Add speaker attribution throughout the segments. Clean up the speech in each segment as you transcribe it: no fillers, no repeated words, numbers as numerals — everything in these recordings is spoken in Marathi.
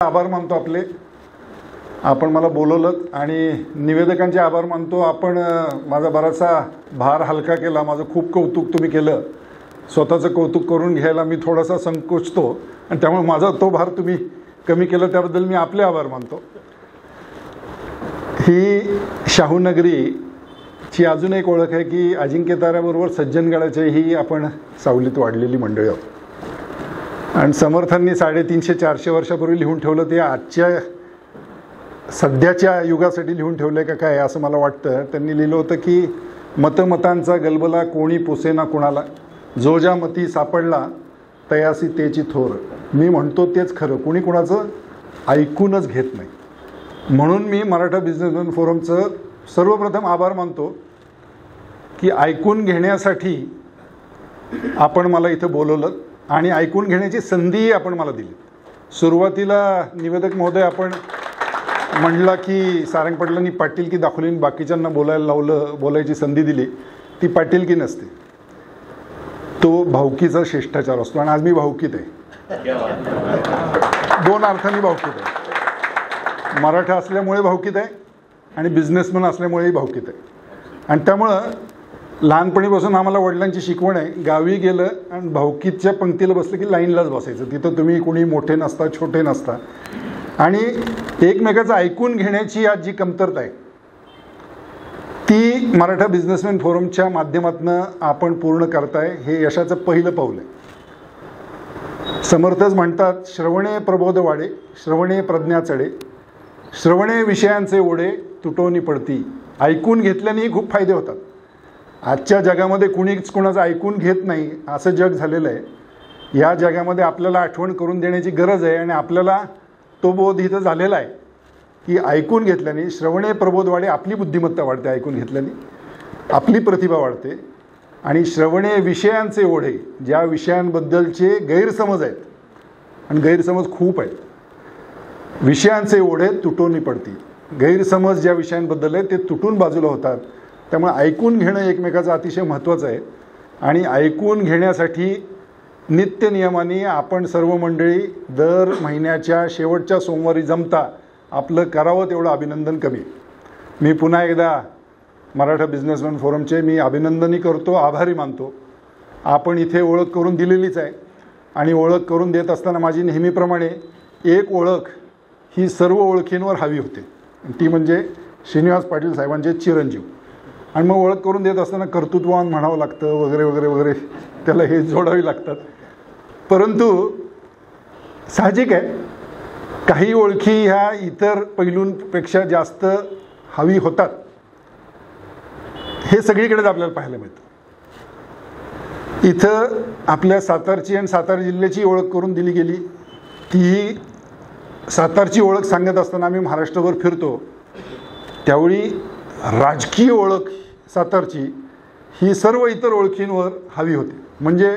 Speaker 1: आभार मानतो आपले, आपण मला बोलवलं आणि निवेदकांचे आभार मानतो. आपण माझा बराचसा भार हलका केला. माझं खूप कौतुक तुम्ही केलं. स्वतःचं कौतुक करून घ्यायला मी थोडासा संकोचतो आणि त्यामुळे माझा तो भार तुम्ही कमी केला त्याबद्दल मी आपले आभार मानतो. ही शाहूनगरीची अजून एक ओळख आहे की अजिंक्य ताऱ्याबरोबर सज्जनगडाच्याही आपण सावलीत वाढलेली मंडळी आहोत. आणि समर्थांनी 350-400 वर्षापूर्वी लिहून ठेवलं ते आजच्या सध्याच्या युगासाठी लिहून ठेवलं आहे का काय असं मला वाटतं. त्यांनी लिहिलं होतं की मतमतांचा गलबला कोणी पुसेना कुणाला, जो ज्या मती सापडला तयासी तेची थोर. मी म्हणतो तेच खरं, कुणी कुणाचं ऐकूनच घेत नाही. म्हणून मी मराठा बिझनेसमॅन फोरमचं सर्वप्रथम आभार मानतो की ऐकून घेण्यासाठी आपण मला इथं बोलवलं आणि ऐकून घेण्याची संधीही आपण मला दिली. सुरुवातीला निवेदक महोदय आपण म्हणला की सारंग पाटलांनी पाटीलकी दाखवली, बाकीच्यांना बोलायला लावलं, बोलायची संधी दिली. ती पाटीलकी नसते, तो भावकीचा शिष्टाचार असतो. आणि आज मी भावकीत आहे, दोन अर्थांनी भावकीत आहे. मराठा असल्यामुळे भावकीत आहे आणि बिझनेसमन असल्यामुळेही भावकीत आहे. आणि त्यामुळं लहानपणीपासून आम्हाला वडिलांची शिकवण आहे, गावी गेलं आणि भावकीच्या पंक्तीला बसलं की लाईनलाच बसायचं. तिथं तुम्ही कुणी मोठे नसता, छोटे नसता. आणि एकमेकाचं ऐकून घेण्याची आज जी कमतरता आहे ती मराठा बिझनेसमॅन फोरमच्या माध्यमातून आपण पूर्ण करताय. हे यशाचं पहिलं पाऊल आहे. समर्थच म्हणतात, श्रवणे प्रबोध वाढे, श्रवणे प्रज्ञा चढे, श्रवणे विषयांचे ओढे, तुटवणी पडती. ऐकून घेतल्यानेही खूप फायदे होतात. आजच्या जगामध्ये कुणीच कोणाचं ऐकून घेत नाही असं जग झालेलं आहे. या जगामध्ये आपल्याला आठवण करून देण्याची गरज आहे आणि आपल्याला तो बोध इथं झालेला आहे की ऐकून घेतल्याने श्रवणे प्रबोध वाढे, आपली बुद्धिमत्ता वाढते. ऐकून घेतल्याने आपली प्रतिभा वाढते. आणि श्रवणे विषयांचे ओढे, ज्या विषयांबद्दलचे गैरसमज आहेत आणि गैरसमज खूप आहेत, विषयांचे ओढे तुटून पडती. गैरसमज ज्या विषयांबद्दल आहे ते तुटून बाजूला होतात. त्यामुळे ऐकून घेणं एकमेकाचं अतिशय महत्त्वाचं आहे. आणि ऐकून घेण्यासाठी नित्यनियमाने आपण सर्व मंडळी दर महिन्याच्या शेवटच्या सोमवारी जमता आपलं करावं तेवढं अभिनंदन कमी. मी पुन्हा एकदा मराठा बिझनेसमॅन फोरमचे मी अभिनंदनही करतो, आभारी मानतो. आपण इथे ओळख करून दिलेलीच आहे आणि ओळख करून देत असताना माझी नेहमीप्रमाणे एक ओळख ही सर्व ओळखींवर हवी होते, ती म्हणजे श्रीनिवास पाटील साहेबांचे चिरंजीव. आणि मग ओळख करून देत असताना कर्तृत्ववान म्हणावं लागतं वगैरे वगैरे वगैरे, त्याला हे जोडावी लागतात. परंतु साहजिक आहे, काही ओळखी ह्या इतर पैलूंपेक्षा जास्त हवी होतात. हे सगळीकडेच आपल्याला पाहायला मिळतं. इथं आपल्या सातारची आणि सातारा जिल्ह्याची ओळख करून दिली गेली. तीही सातारची ओळख सांगत असताना आम्ही महाराष्ट्रभर फिरतो त्यावेळी राजकीय ओळख सातारची ही सर्व इतर ओळखींवर हवी होती. म्हणजे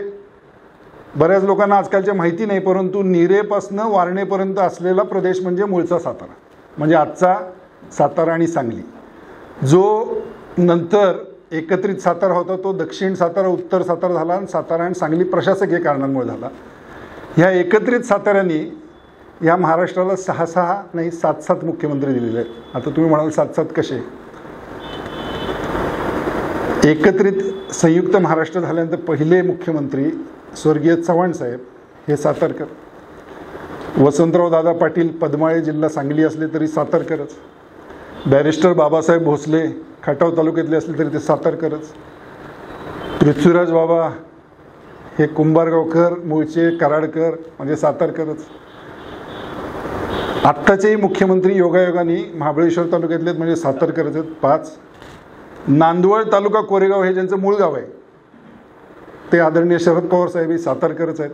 Speaker 1: बऱ्याच लोकांना आजकालच्या माहिती नाही, परंतु नीरेपासनं वारणेपर्यंत असलेला प्रदेश म्हणजे मूळचा सातारा, म्हणजे आजचा सातारा आणि सांगली. जो नंतर एकत्रित सातारा होता तो दक्षिण सातारा, उत्तर सातारा झाला आणि सातारा आणि सांगली प्रशासकीय कारणांमुळे झाला. ह्या एकत्रित साताऱ्यांनी या महाराष्ट्राला 6 नाही 7 मुख्यमंत्री दिलेले आहेत. आता तुम्ही म्हणाल 7 कसे? एकत्रित संयुक्त महाराष्ट्र झाल्यानंतर पहिले मुख्यमंत्री स्वर्गीय चव्हाण साहेब हे सातारकर, वसंतराव दादा पाटील पद्माळे जिल्हा सांगली असले तरी सातारकरच, बॅरिस्टर बाबासाहेब भोसले खटाव तालुक्यातले असले तरी ते सातारकरच, पृथ्वीराज बाबा हे कुंभारगावकर मूळचे कराडकर म्हणजे सातारकरच. आत्ताचेही मुख्यमंत्री योगायोगाने महाबळेश्वर तालुक्यातले म्हणजे सातारकरच आहेत 5. नांदवळ तालुका कोरेगाव हे ज्यांचं मूळ गाव आहे ते आदरणीय शरद पवार साहेब हे सातारकरच आहेत.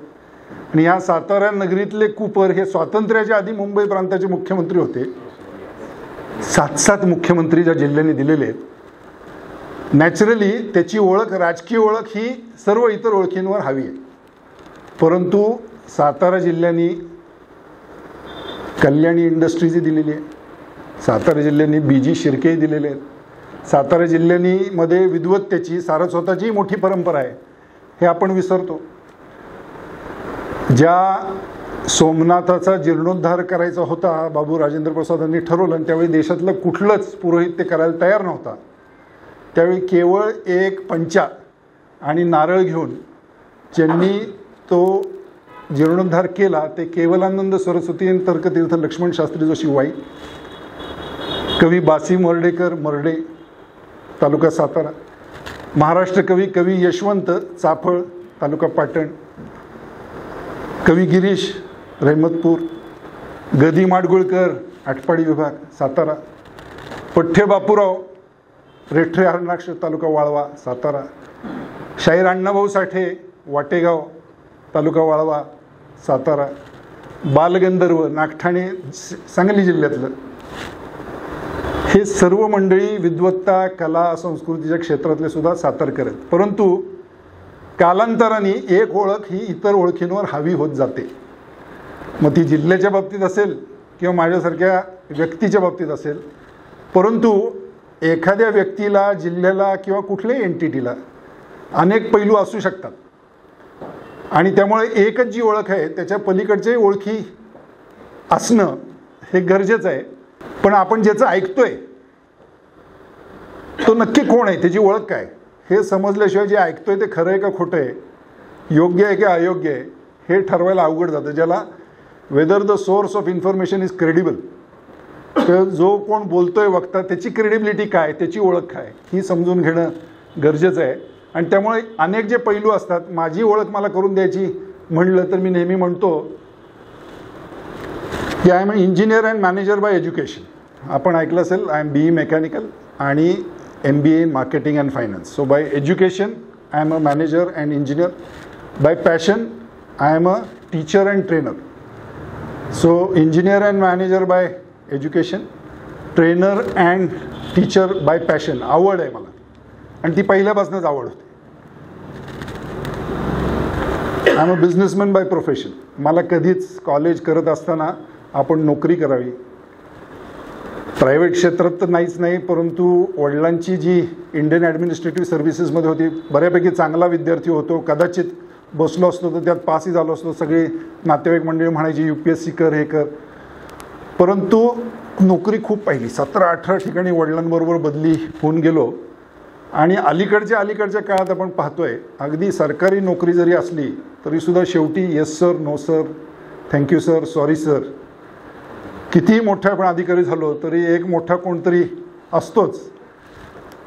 Speaker 1: आणि ह्या सातारा नगरीतले कुपर हे स्वातंत्र्याच्या आधी मुंबई प्रांताचे मुख्यमंत्री होते. 7 मुख्यमंत्री ज्या जिल्ह्यांनी दिलेले आहेत, नॅचरली त्याची ओळख, राजकीय ओळख ही सर्व इतर ओळखींवर हवी आहे. परंतु सातारा जिल्ह्यांनी कल्याणी इंडस्ट्रीजही दिलेली आहे, सातारा जिल्ह्यांनी BG शिर्केही दिलेले आहेत, सातारा जिल्ह्यांनी मध्ये विद्वत्तेची सारस्वताची मोठी परंपरा आहे, हे आपण विसरतो. ज्या सोमनाथाचा जीर्णोद्धार करायचा होता, बाबू राजेंद्र प्रसादांनी ठरवलं, आणि त्यावेळी देशातलं कुठलंच पुरोहित ते करायला तयार नव्हता. त्यावेळी केवळ एक पंचा आणि नारळ घेऊन ज्यांनी तो जीर्णोद्धार केला ते केवलानंद सरस्वती आणि तर्कतीर्थ लक्ष्मण शास्त्री जोशी वाई, कवी बासी मर्डेकर मर्डे, तालुका सातारा, महाराष्ट्र कवी यशवंत चाफळ, तालुका पाटण, कवी गिरीश रहमतपूर, गदी माडगुळकर आटपाडी विभाग सातारा, पठ्ठे बापूराव रेठरे हरणाक्ष, तालुका वाळवा सातारा, शाहीर अण्णाभाऊ साठे वाटेगाव, तालुका वाळवा सातारा, बालगंधर्व नागठाणे सांगली जिल्ह्यातलं. हे सर्व मंडळी विद्वत्ता, कला, संस्कृतीच्या क्षेत्रातले सुद्धा सातारकर आहेत. परंतु कालांतराने एक ओळख ही इतर ओळखींवर हावी होत जाते. मग ती जिल्ह्याच्या बाबतीत असेल किंवा माझ्यासारख्या व्यक्तीच्या बाबतीत असेल. परंतु एखाद्या व्यक्तीला, जिल्ह्याला किंवा कुठल्याही एंटिटीला अनेक पैलू असू शकतात आणि त्यामुळे एकच जी ओळख आहे त्याच्या पलीकडच्याही ओळखी असणं हे गरजेचं आहे. पण आपण ज्याचं ऐकतोय तो नक्की कोण आहे, त्याची ओळख काय, हे समजल्याशिवाय जे ऐकतोय ते खरं आहे का खोटं आहे, योग्य आहे की अयोग्य आहे, हे ठरवायला अवघड जातं. ज्याला whether the source of information is credible, तर जो कोण बोलतोय वक्ता त्याची क्रेडिबिलिटी काय, त्याची ओळख काय, ही समजून घेणं गरजेचं आहे. आणि त्यामुळे अनेक जे पैलू असतात, माझी ओळख मला करून द्यायची म्हणलं तर मी नेहमी म्हणतो की I am engineer and manager by education. आपण ऐकलं असेल, आय एम BE मेकॅनिकल आणि MBA in marketing and finance. So by education, I am a manager and engineer. By passion, I am a teacher and trainer. So engineer and manager by education, trainer and teacher by passion. आवड आहे मला आणि ती पहिल्यापासूनच आवड होती. I am a businessman by profession. मला कधीच कॉलेज करत असताना आपण नोकरी करावी, प्रायव्हेट क्षेत्रात तर नाहीच नाही, परंतु वडिलांची जी इंडियन ॲडमिनिस्ट्रेटिव्ह सर्व्हिसेसमध्ये होती, बऱ्यापैकी चांगला विद्यार्थी होतो, कदाचित बसलो असतो तर त्यात पासही झालो असतो. सगळी नातेवाईक मंडळी म्हणायची UPSC कर, हे कर. परंतु नोकरी खूप पाहिली, 17-18 ठिकाणी वडिलांबरोबर बदली होऊन गेलो. आणि अलीकडच्या काळात आपण पाहतोय, अगदी सरकारी नोकरी जरी असली तरीसुद्धा शेवटी yes sir, no sir, thank you sir, sorry sir. कितीही मोठा आपण अधिकारी झालो तरी एक मोठा कोणतरी असतोच.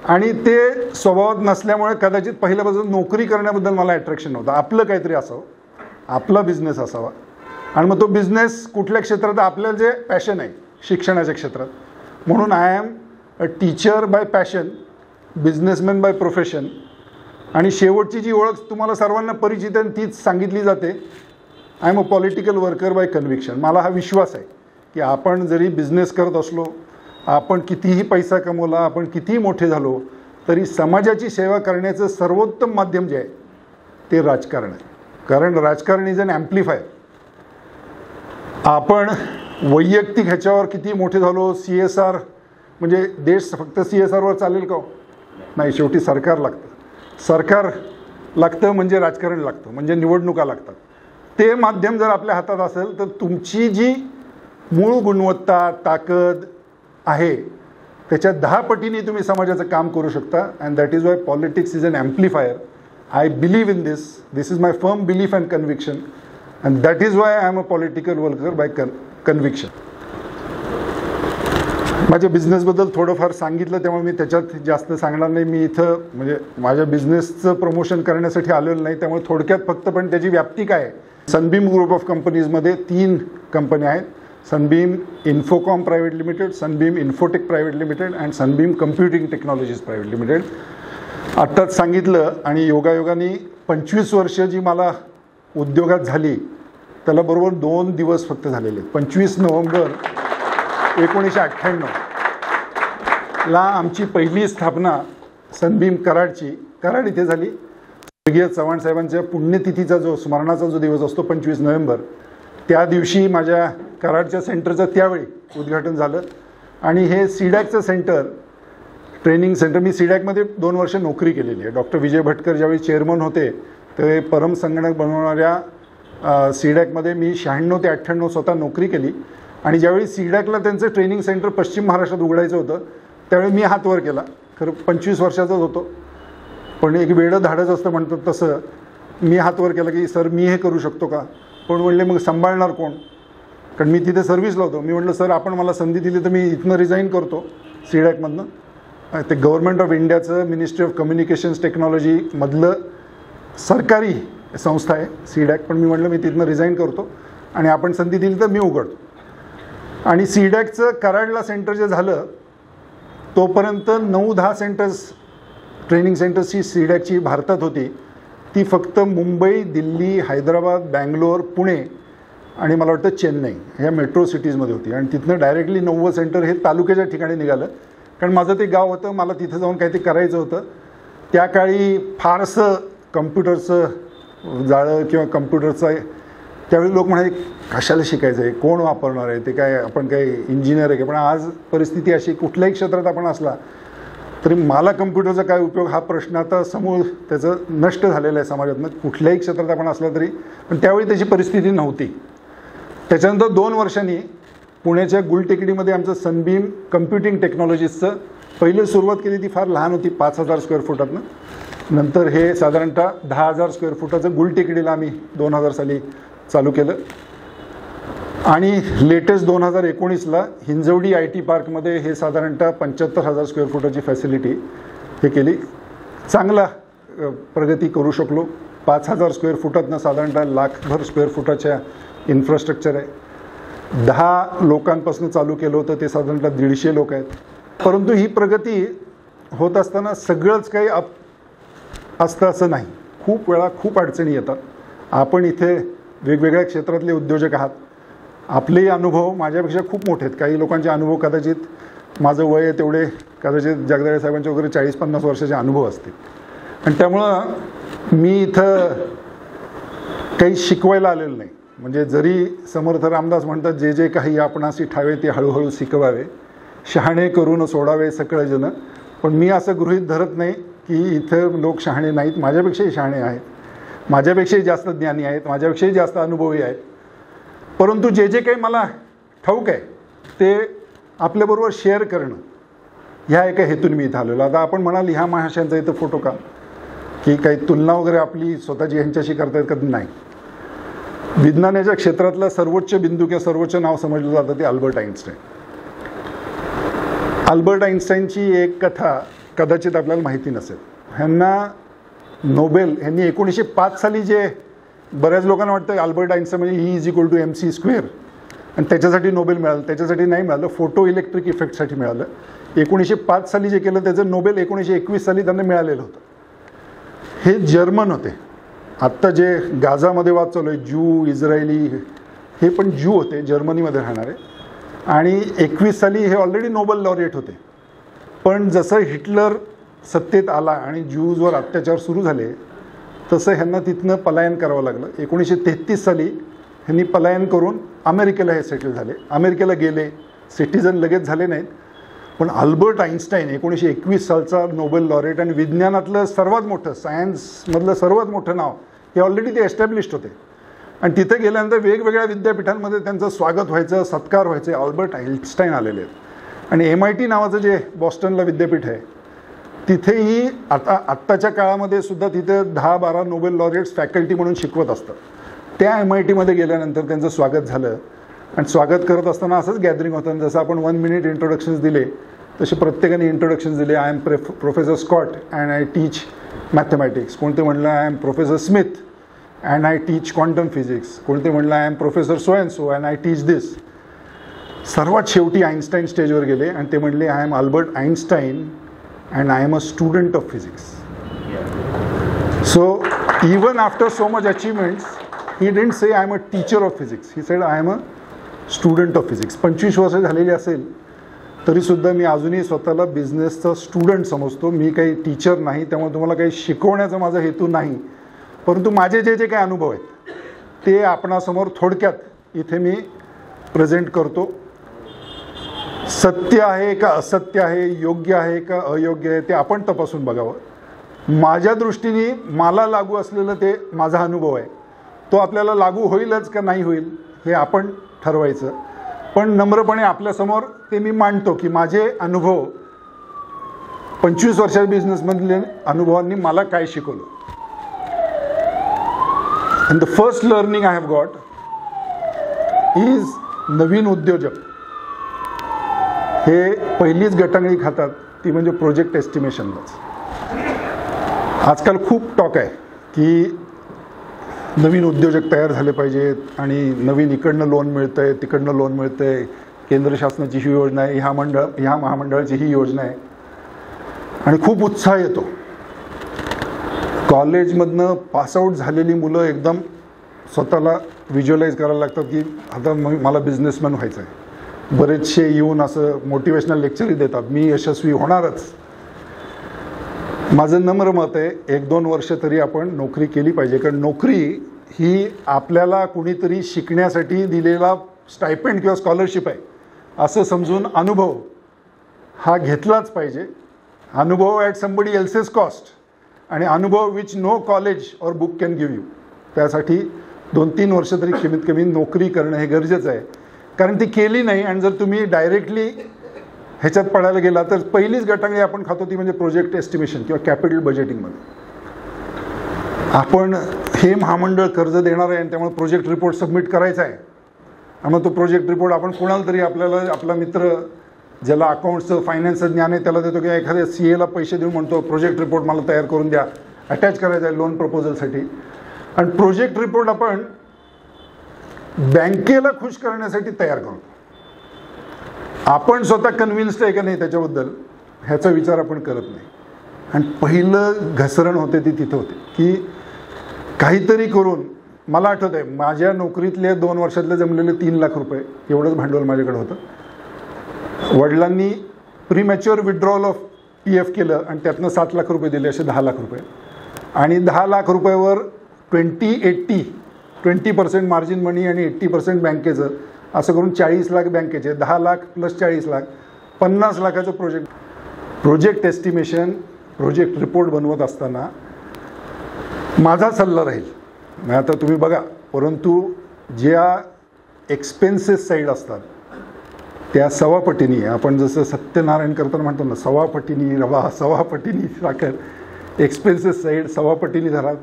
Speaker 1: आणि ते स्वभावात नसल्यामुळे कदाचित पहिल्यापासून नोकरी करण्याबद्दल मला अट्रॅक्शन नव्हतं. आपलं काहीतरी असावं, आपला बिझनेस असावा. आणि मग तो बिझनेस कुठल्या क्षेत्रात, आपल्याला जे पॅशन आहे शिक्षणाच्या क्षेत्रात. म्हणून I am a teacher by passion, businessman by profession. आणि शेवटची जी ओळख तुम्हाला सर्वांना परिचित आहे तीच सांगितली जाते, I am a political worker by conviction. मला हा विश्वास आहे की आपण जरी बिझनेस करत असलो, आपण कितीही पैसा कमवला, आपण कितीही मोठे झालो, तरी समाजाची सेवा करण्याचं सर्वोत्तम माध्यम जे आहे ते राजकारण आहे. कारण राजकारण इज अन ॲम्प्लिफायर. आपण वैयक्तिक ह्याच्यावर किती मोठे झालो, CSR म्हणजे देश फक्त CSRवर चालेल का? नाही, शेवटी सरकार लागतं. सरकार लागतं म्हणजे राजकारण लागतं, म्हणजे निवडणुका लागतात. ते माध्यम जर आपल्या हातात असेल तर तुमची जी मूळ गुणवत्ता, ताकद आहे त्याच्या 10 पटीने तुम्ही समाजाचं काम करू शकता. And that is why politics is an amplifier. I believe in this. This is my firm belief and conviction. And that is why I am a political worker by conviction. माझ्या बिझनेसबद्दल थोडंफार सांगितलं, त्यामुळे मी त्याच्यात जास्त सांगणार नाही. मी इथं म्हणजे माझ्या बिझनेसचं प्रमोशन करण्यासाठी आलेलं नाही, त्यामुळे थोडक्यात फक्त पण त्याची व्याप्ती काय आहे. सनबीम ग्रुप ऑफ कंपनीजमध्ये 3 कंपन्या आहेत. Sunbeam Infocom private limited, Sunbeam infotech private limited and Sunbeam computing technologies private limited. आत्ताच सांगितलं. आणि योगायोगाने 25 वर्ष जी मला उद्योगात झाली त्याला बरोबर 2 दिवस फक्त झालेले. 25 नोव्हेंबर 1998 ला आमची पहिली स्थापना सनबीम कराडची, कराड इथे झाली. स्वर्गीय चव्हाण साहेबांच्या पुण्यतिथीचा जो स्मरणाचा जो दिवस असतो 25 नोव्हेंबर, त्या दिवशी माझ्या कराडच्या सेंटरचं त्यावेळी उद्घाटन झालं. आणि हे सीडॅकचं सेंटर, ट्रेनिंग सेंटर, मी सीडॅकमध्ये 2 वर्ष नोकरी केलेली आहे. डॉक्टर विजय भटकर ज्यावेळी चेअरमन होते ते परम संगणक बनवणाऱ्या सीडॅकमध्ये मी 96 ते 98 स्वतः नोकरी केली आणि ज्यावेळी सीडॅकला त्यांचं ट्रेनिंग सेंटर पश्चिम महाराष्ट्रात उघडायचं होतं त्यावेळी मी हात वर केला. खरं 25 वर्षाचाच होतो, पण एक वेडं धाडच असतं म्हणतात तसं मी हात वर केला की सर मी हे करू शकतो का. पण म्हणले मग सांभाळणार कोण, कारण मी तिथे सर्व्हिसला होतो. मी म्हटलं सर आपण मला संधी दिली तर मी इथनं रिझाईन करतो सीडॅकमधनं. ते गव्हर्नमेंट ऑफ इंडियाचं मिनिस्ट्री ऑफ कम्युनिकेशन्स टेक्नॉलॉजीमधलं सरकारी संस्था आहे सीडॅक, पण मी म्हटलं मी तिथनं रिझाईन करतो आणि आपण संधी दिली तर मी उघडतो. आणि सीडॅकचं कराडला सेंटर जे झालं तोपर्यंत 9-10 सेंटर्स ट्रेनिंग सेंटर्सची सीडॅकची भारतात होती. ती फक्त मुंबई, दिल्ली, हैदराबाद, बँगलोर, पुणे आणि मला वाटतं चेन्नई ह्या मेट्रो सिटीजमध्ये होती. आणि तिथनं डायरेक्टली 90 सेंटर हे तालुक्याच्या ठिकाणी निघालं, कारण माझं ते गाव होतं, मला तिथं जाऊन काहीतरी करायचं होतं. त्या काळी फारसं कम्प्युटरचं जाळं किंवा कम्प्युटरचं त्यावेळी लोक म्हणाले कशाला शिकायचं आहे, कोण वापरणार आहे, ते काय आपण काय इंजिनियर आहे का. पण आज परिस्थिती अशी कुठल्याही क्षेत्रात आपण असला तरी मला कम्प्युटरचा काय उपयोग हा प्रश्न आता समूळ त्याचं नष्ट झालेलं आहे समाजातनं. कुठल्याही क्षेत्रात आपण असला तरी, पण त्यावेळी त्याची परिस्थिती नव्हती. त्याच्यानंतर 2 वर्षांनी पुण्याच्या गुलटेकडीमध्ये आमचं सनबीम कम्प्युटिंग टेक्नॉलॉजीजचं पहिली सुरुवात केली. ती फार लहान होती, 5000 स्क्वेअर फुटातनं. नंतर हे साधारणतः 10,000 स्क्वेअर फुटाचं गुलटेकडीला आम्ही 2000 साली चालू केलं. आणि लेटेस्ट 2019ला हिंजवडी IT पार्कमध्ये हे साधारणतः 75,000 स्क्वेअर फुटाची फॅसिलिटी हे केली. चांगला प्रगती करू शकलो. 5,000 स्क्वेअर फुटातनं साधारणतः लाखभर स्क्वेअर फुटाच्या इन्फ्रास्ट्रक्चर आहे. 10 लोकांपासून चालू केलं होतं, ते साधारणतः 150 लोक आहेत. परंतु ही प्रगती होत असताना सगळंच काही असतं असं नाही. खूप वेळा खूप अडचणी येतात. आपण इथे वेगवेगळ्या क्षेत्रातले उद्योजक आहात. आपलेही अनुभव माझ्यापेक्षा खूप मोठे आहेत. काही लोकांचे अनुभव कदाचित माझं वय आहे तेवढे कदाचित जगदाळे साहेबांचे वगैरे 40-50 वर्षाचे अनुभव असतील. आणि त्यामुळं मी इथं काही शिकवायला आलेलं नाही. म्हणजे जरी समर्थ रामदास म्हणतात जे जे काही आपणासी ठावे ते हळूहळू शिकवावे, शहाणे करून सोडावे सकळ जन. पण मी असं गृहीत धरत नाही की इथं लोक शहाणे नाहीत. माझ्यापेक्षाही शहाणे आहेत, माझ्यापेक्षाही जास्त ज्ञानी आहेत, माझ्यापेक्षाही जास्त अनुभवी आहेत. परंतु जे जे काही मला ठाऊक आहे ते आपल्याबरोबर शेअर करणं ह्या एका हेतून मी इथं आलेलो. आता आपण म्हणाल ह्या महाशयांचा इथं फोटो का, की काही तुलना वगैरे आपली स्वतःची ह्यांच्याशी करता येत कधी नाही. विज्ञानाच्या क्षेत्रातला सर्वोच्च बिंदू किंवा सर्वोच्च नाव समजलं जातं ते अल्बर्ट आइन्स्टाईन. अल्बर्ट आइन्स्टाईनची एक कथा कदाचित आपल्याला माहिती नसेल. ह्यांना नोबेल ह्यांनी 1905 साली जे बऱ्याच लोकांना वाटतं अल्बर्ट आइन्स्टाईन म्हणजे E = mc² आणि त्याच्यासाठी नोबेल मिळालं. त्याच्यासाठी नाही मिळालं, फोटो इलेक्ट्रिक इफेक्टसाठी मिळालं. 1905 साली जे केलं त्याचं नोबेल 1921 साली त्यांना मिळालेलं होतं. हे जर्मन होते. आत्ता जे गाझामध्ये वाद चालू आहे, ज्यू इस्रायली, हे पण ज्यू होते, जर्मनीमध्ये राहणारे. आणि 21 साली हे ऑलरेडी नोबेल लॉरिएट होते. पण जसं हिटलर सत्तेत आला आणि ज्यूजवर अत्याचार सुरू झाले तसं ह्यांना तिथनं पलायन करावं लागलं. 1933 साली ह्यांनी पलायन करून अमेरिकेला हे सेटल झाले. अमेरिकेला गेले, सिटिझन लगेच झाले नाहीत. पण अल्बर्ट आइन्स्टाईन 1921 सालचा नोबेल लॉरेट आणि विज्ञानातलं सर्वात मोठं, सायन्समधलं सर्वात मोठं नाव हे ऑलरेडी ते एस्टॅब्लिश्ड होते. आणि तिथे गेल्यानंतर वेगवेगळ्या विद्यापीठांमध्ये त्यांचं स्वागत व्हायचं, सत्कार व्हायचे. अल्बर्ट आइन्स्टाईन आलेले आहेत. आणि MIT नावाचं जे बॉस्टनला विद्यापीठ आहे तिथेही आत्ताच्या काळामध्ये सुद्धा तिथे 10-12 नोबेल लॉरिएट्स फॅकल्टी म्हणून शिकवत असतात. त्या MITमध्ये गेल्यानंतर त्यांचं स्वागत झालं. आणि स्वागत करत असताना असंच गॅदरिंग होतं. जसं आपण 1 मिनिट इंट्रोडक्शन्स दिले तसे प्रत्येकाने इंट्रोडक्शन्स दिले. I am professor Scott and I teach mathematics. कोणते म्हणलं I am professor Smith and I teach quantum physics. कोणते म्हणलं I am professor so and so and I teach this. सर्वात शेवटी आइन्स्टाईन स्टेजवर गेले आणि ते म्हणले I am Albert Einstein and I am a student of physics. So even after so much achievements, he didn't say I am a teacher of physics. He said I am a student of physics. 25 वर्ष झालेली असेल तरीसुद्धा मी अजूनही स्वतःला बिझनेसचा स्टुडंट समजतो. मी काही टीचर नाही, त्यामुळे तुम्हाला काही शिकवण्याचा माझा हेतू नाही. परंतु माझे जे जे काही अनुभव आहेत ते आपणासमोर थोडक्यात इथे मी प्रेझेंट करतो. सत्य आहे का असत्य आहे, योग्य आहे का अयोग्य आहे ते आपण तपासून बघावं. माझ्या दृष्टीने मला लागू असलेलं ते माझा अनुभव आहे. तो आपल्याला लागू होईलच का नाही होईल हे आपण ठरवायचं. पण नम्रपणे आपल्यासमोर ते मी मांडतो की माझे अनुभव 25 वर्षाच्या बिझनेसमधल्या अनुभवांनी मला काय शिकवलं. And the first learning I have got is नवीन उद्योजक हे पहिलीच गटांगळी खातात ती म्हणजे प्रोजेक्ट एस्टिमेशनलाच. आजकाल खूप टॉक आहे की नवीन उद्योजक तयार झाले पाहिजेत आणि नवीन इकडनं लोन मिळतं आहे तिकडनं लोन मिळतं आहे, केंद्र शासनाची ही योजना आहे, ह्या महामंडळाची ही योजना आहे आणि खूप उत्साह येतो. कॉलेजमधनं पासआउट झालेली मुलं एकदम स्वतःला व्हिज्युअलाइज करायला लागतात की आता मला बिझनेसमॅन व्हायचं आहे. बरेचसे येऊन असं मोटिवेशनल लेक्चरही देतात, मी यशस्वी होणारच. माझं नम्र मत आहे 1-2 वर्ष तरी आपण नोकरी केली पाहिजे, कारण नोकरी ही आपल्याला कुणीतरी शिकण्यासाठी दिलेला स्टायपेंड किंवा स्कॉलरशिप आहे असं समजून अनुभव हा घेतलाच पाहिजे. अनुभव ॲट समबडी एल्सेस कॉस्ट आणि अनुभव विच नो कॉलेज और बुक कॅन गिव्ह यू. त्यासाठी 2-3 वर्ष तरी कमीत कमी नोकरी करणं हे गरजेचं आहे, कारण ती केली नाही आणि जर तुम्ही डायरेक्टली ह्याच्यात पडायला गेला तर पहिलीच गटांगळी आपण खातो ती म्हणजे प्रोजेक्ट एस्टिमेशन किंवा कॅपिटल बजेटिंगमध्ये. आपण हे महामंडळ कर्ज देणार आहे आणि त्यामुळे प्रोजेक्ट रिपोर्ट सबमिट करायचा आहे आणि मग तो प्रोजेक्ट रिपोर्ट आपण कुणाला तरी आपला मित्र ज्याला अकाउंट्सचं फायनान्सचं ज्ञान आहे त्याला देतो किंवा एखाद्या CA ला पैसे देऊन म्हणतो प्रोजेक्ट रिपोर्ट मला तयार करून द्या, अटॅच करायचा आहे लोन प्रपोजलसाठी. आणि प्रोजेक्ट रिपोर्ट आपण बँकेला खुश करण्यासाठी तयार करतो. आपण स्वतः कन्व्हिन्स्ड आहे का नाही त्याच्याबद्दल ह्याचा विचार आपण करत नाही. आणि पहिलं घसरण होते ती तिथं होते की काहीतरी करून. मला आठवत आहे माझ्या नोकरीतले 2 वर्षातले जमलेले 3 लाख रुपये एवढंच भांडवल माझ्याकडे होतं. वडिलांनी प्रीमॅच्युअर विड्रॉल ऑफ PF केलं आणि त्यातनं 7 लाख रुपये दिले, असे 10 लाख रुपये. आणि 10 लाख रुपयावर 20% मार्जिन मनी आणि 80% बँकेचं असं करून 40 लाख बँकेचे, 10 लाख प्लस 40 लाख 50 लाखाचं प्रोजेक्ट एस्टिमेशन प्रोजेक्ट रिपोर्ट बनवत असताना माझा सल्ला राहील. आता तुम्ही बघा, परंतु ज्या एक्सपेन्सेस साईड असतात त्या सवापटीनी, आपण जसं सत्यनारायण करताना म्हणतो ना, सवापटीनी रवा सवापटीनी साखर, एक्सपेन्सेस साईड सवापटीनी धरा.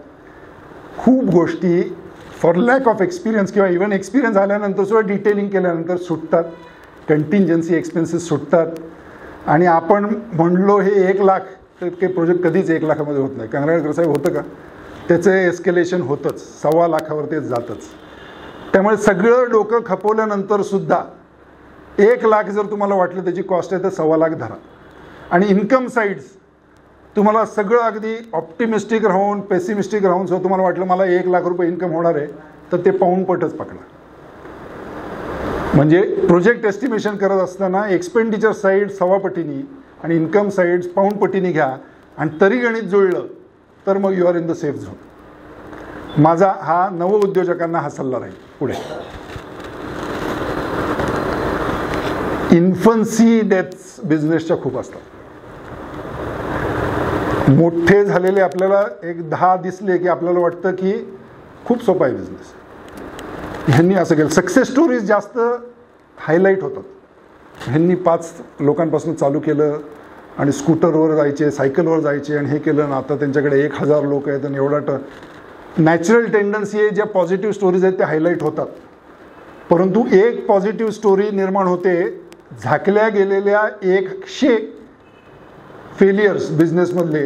Speaker 1: खूप गोष्टी फॉर लॅक ऑफ एक्सपिरियन्स किंवा इव्हन एक्सपिरियन्स आल्यानंतर सुद्धा डिटेलिंग केल्यानंतर सुटतात, कंटिंजन्सी एक्सपेन्सेस सुटतात. आणि आपण म्हणलो हे 1 लाख तर ते प्रोजेक्ट कधीच 1 लाखामध्ये होत नाही. कांगराळकर साहेब होतं का, त्याचं एस्केलेशन होतंच, 1.25 लाखावर ते जातच. त्यामुळे सगळं डोकं खपवल्यानंतर सुद्धा 1 लाख जर तुम्हाला वाटलं त्याची कॉस्ट आहे तर 1.25 लाख धरा. आणि इन्कम साईड्स तुम्हाला सगळं अगदी ऑप्टिमिस्टिक राहून पेसिमिस्टिक राहून सुद्धा तुम्हाला वाटलं मला 1 लाख रुपये इन्कम होणार आहे तर ते पाऊणपटच पकडा. म्हणजे प्रोजेक्ट एस्टिमेशन करत असताना एक्सपेंडिचर साईड सवापटीनी आणि इन्कम साईड्स पाऊणपटीने घ्या आणि तरी गणित जुळलं तर मग you are in the safe zone. माझा हा नवउद्योजकांना हा सल्ला राहील. पुढे इन्फन्सी डेथ्स बिझनेसच्या खूप असतात. मोठे झालेले आपल्याला 10 दिसले की आपल्याला वाटतं की खूप सोपा आहे बिझनेस, ह्यांनी असं केलं. सक्सेस स्टोरीज जास्त हायलाईट होतात. ह्यांनी 5 लोकांपासून चालू केलं आणि स्कूटरवर जायचे, सायकलवर जायचे आणि हे केलं ना आता त्यांच्याकडे 1000 लोक आहेत आणि एवढा नॅचरल टेंडन्सी आहे. ज्या पॉझिटिव्ह स्टोरीज आहेत त्या हायलाईट होतात. परंतु एक पॉझिटिव्ह स्टोरी निर्माण होते झाकल्या गेलेल्या 100 फेलियर्स बिझनेसमधले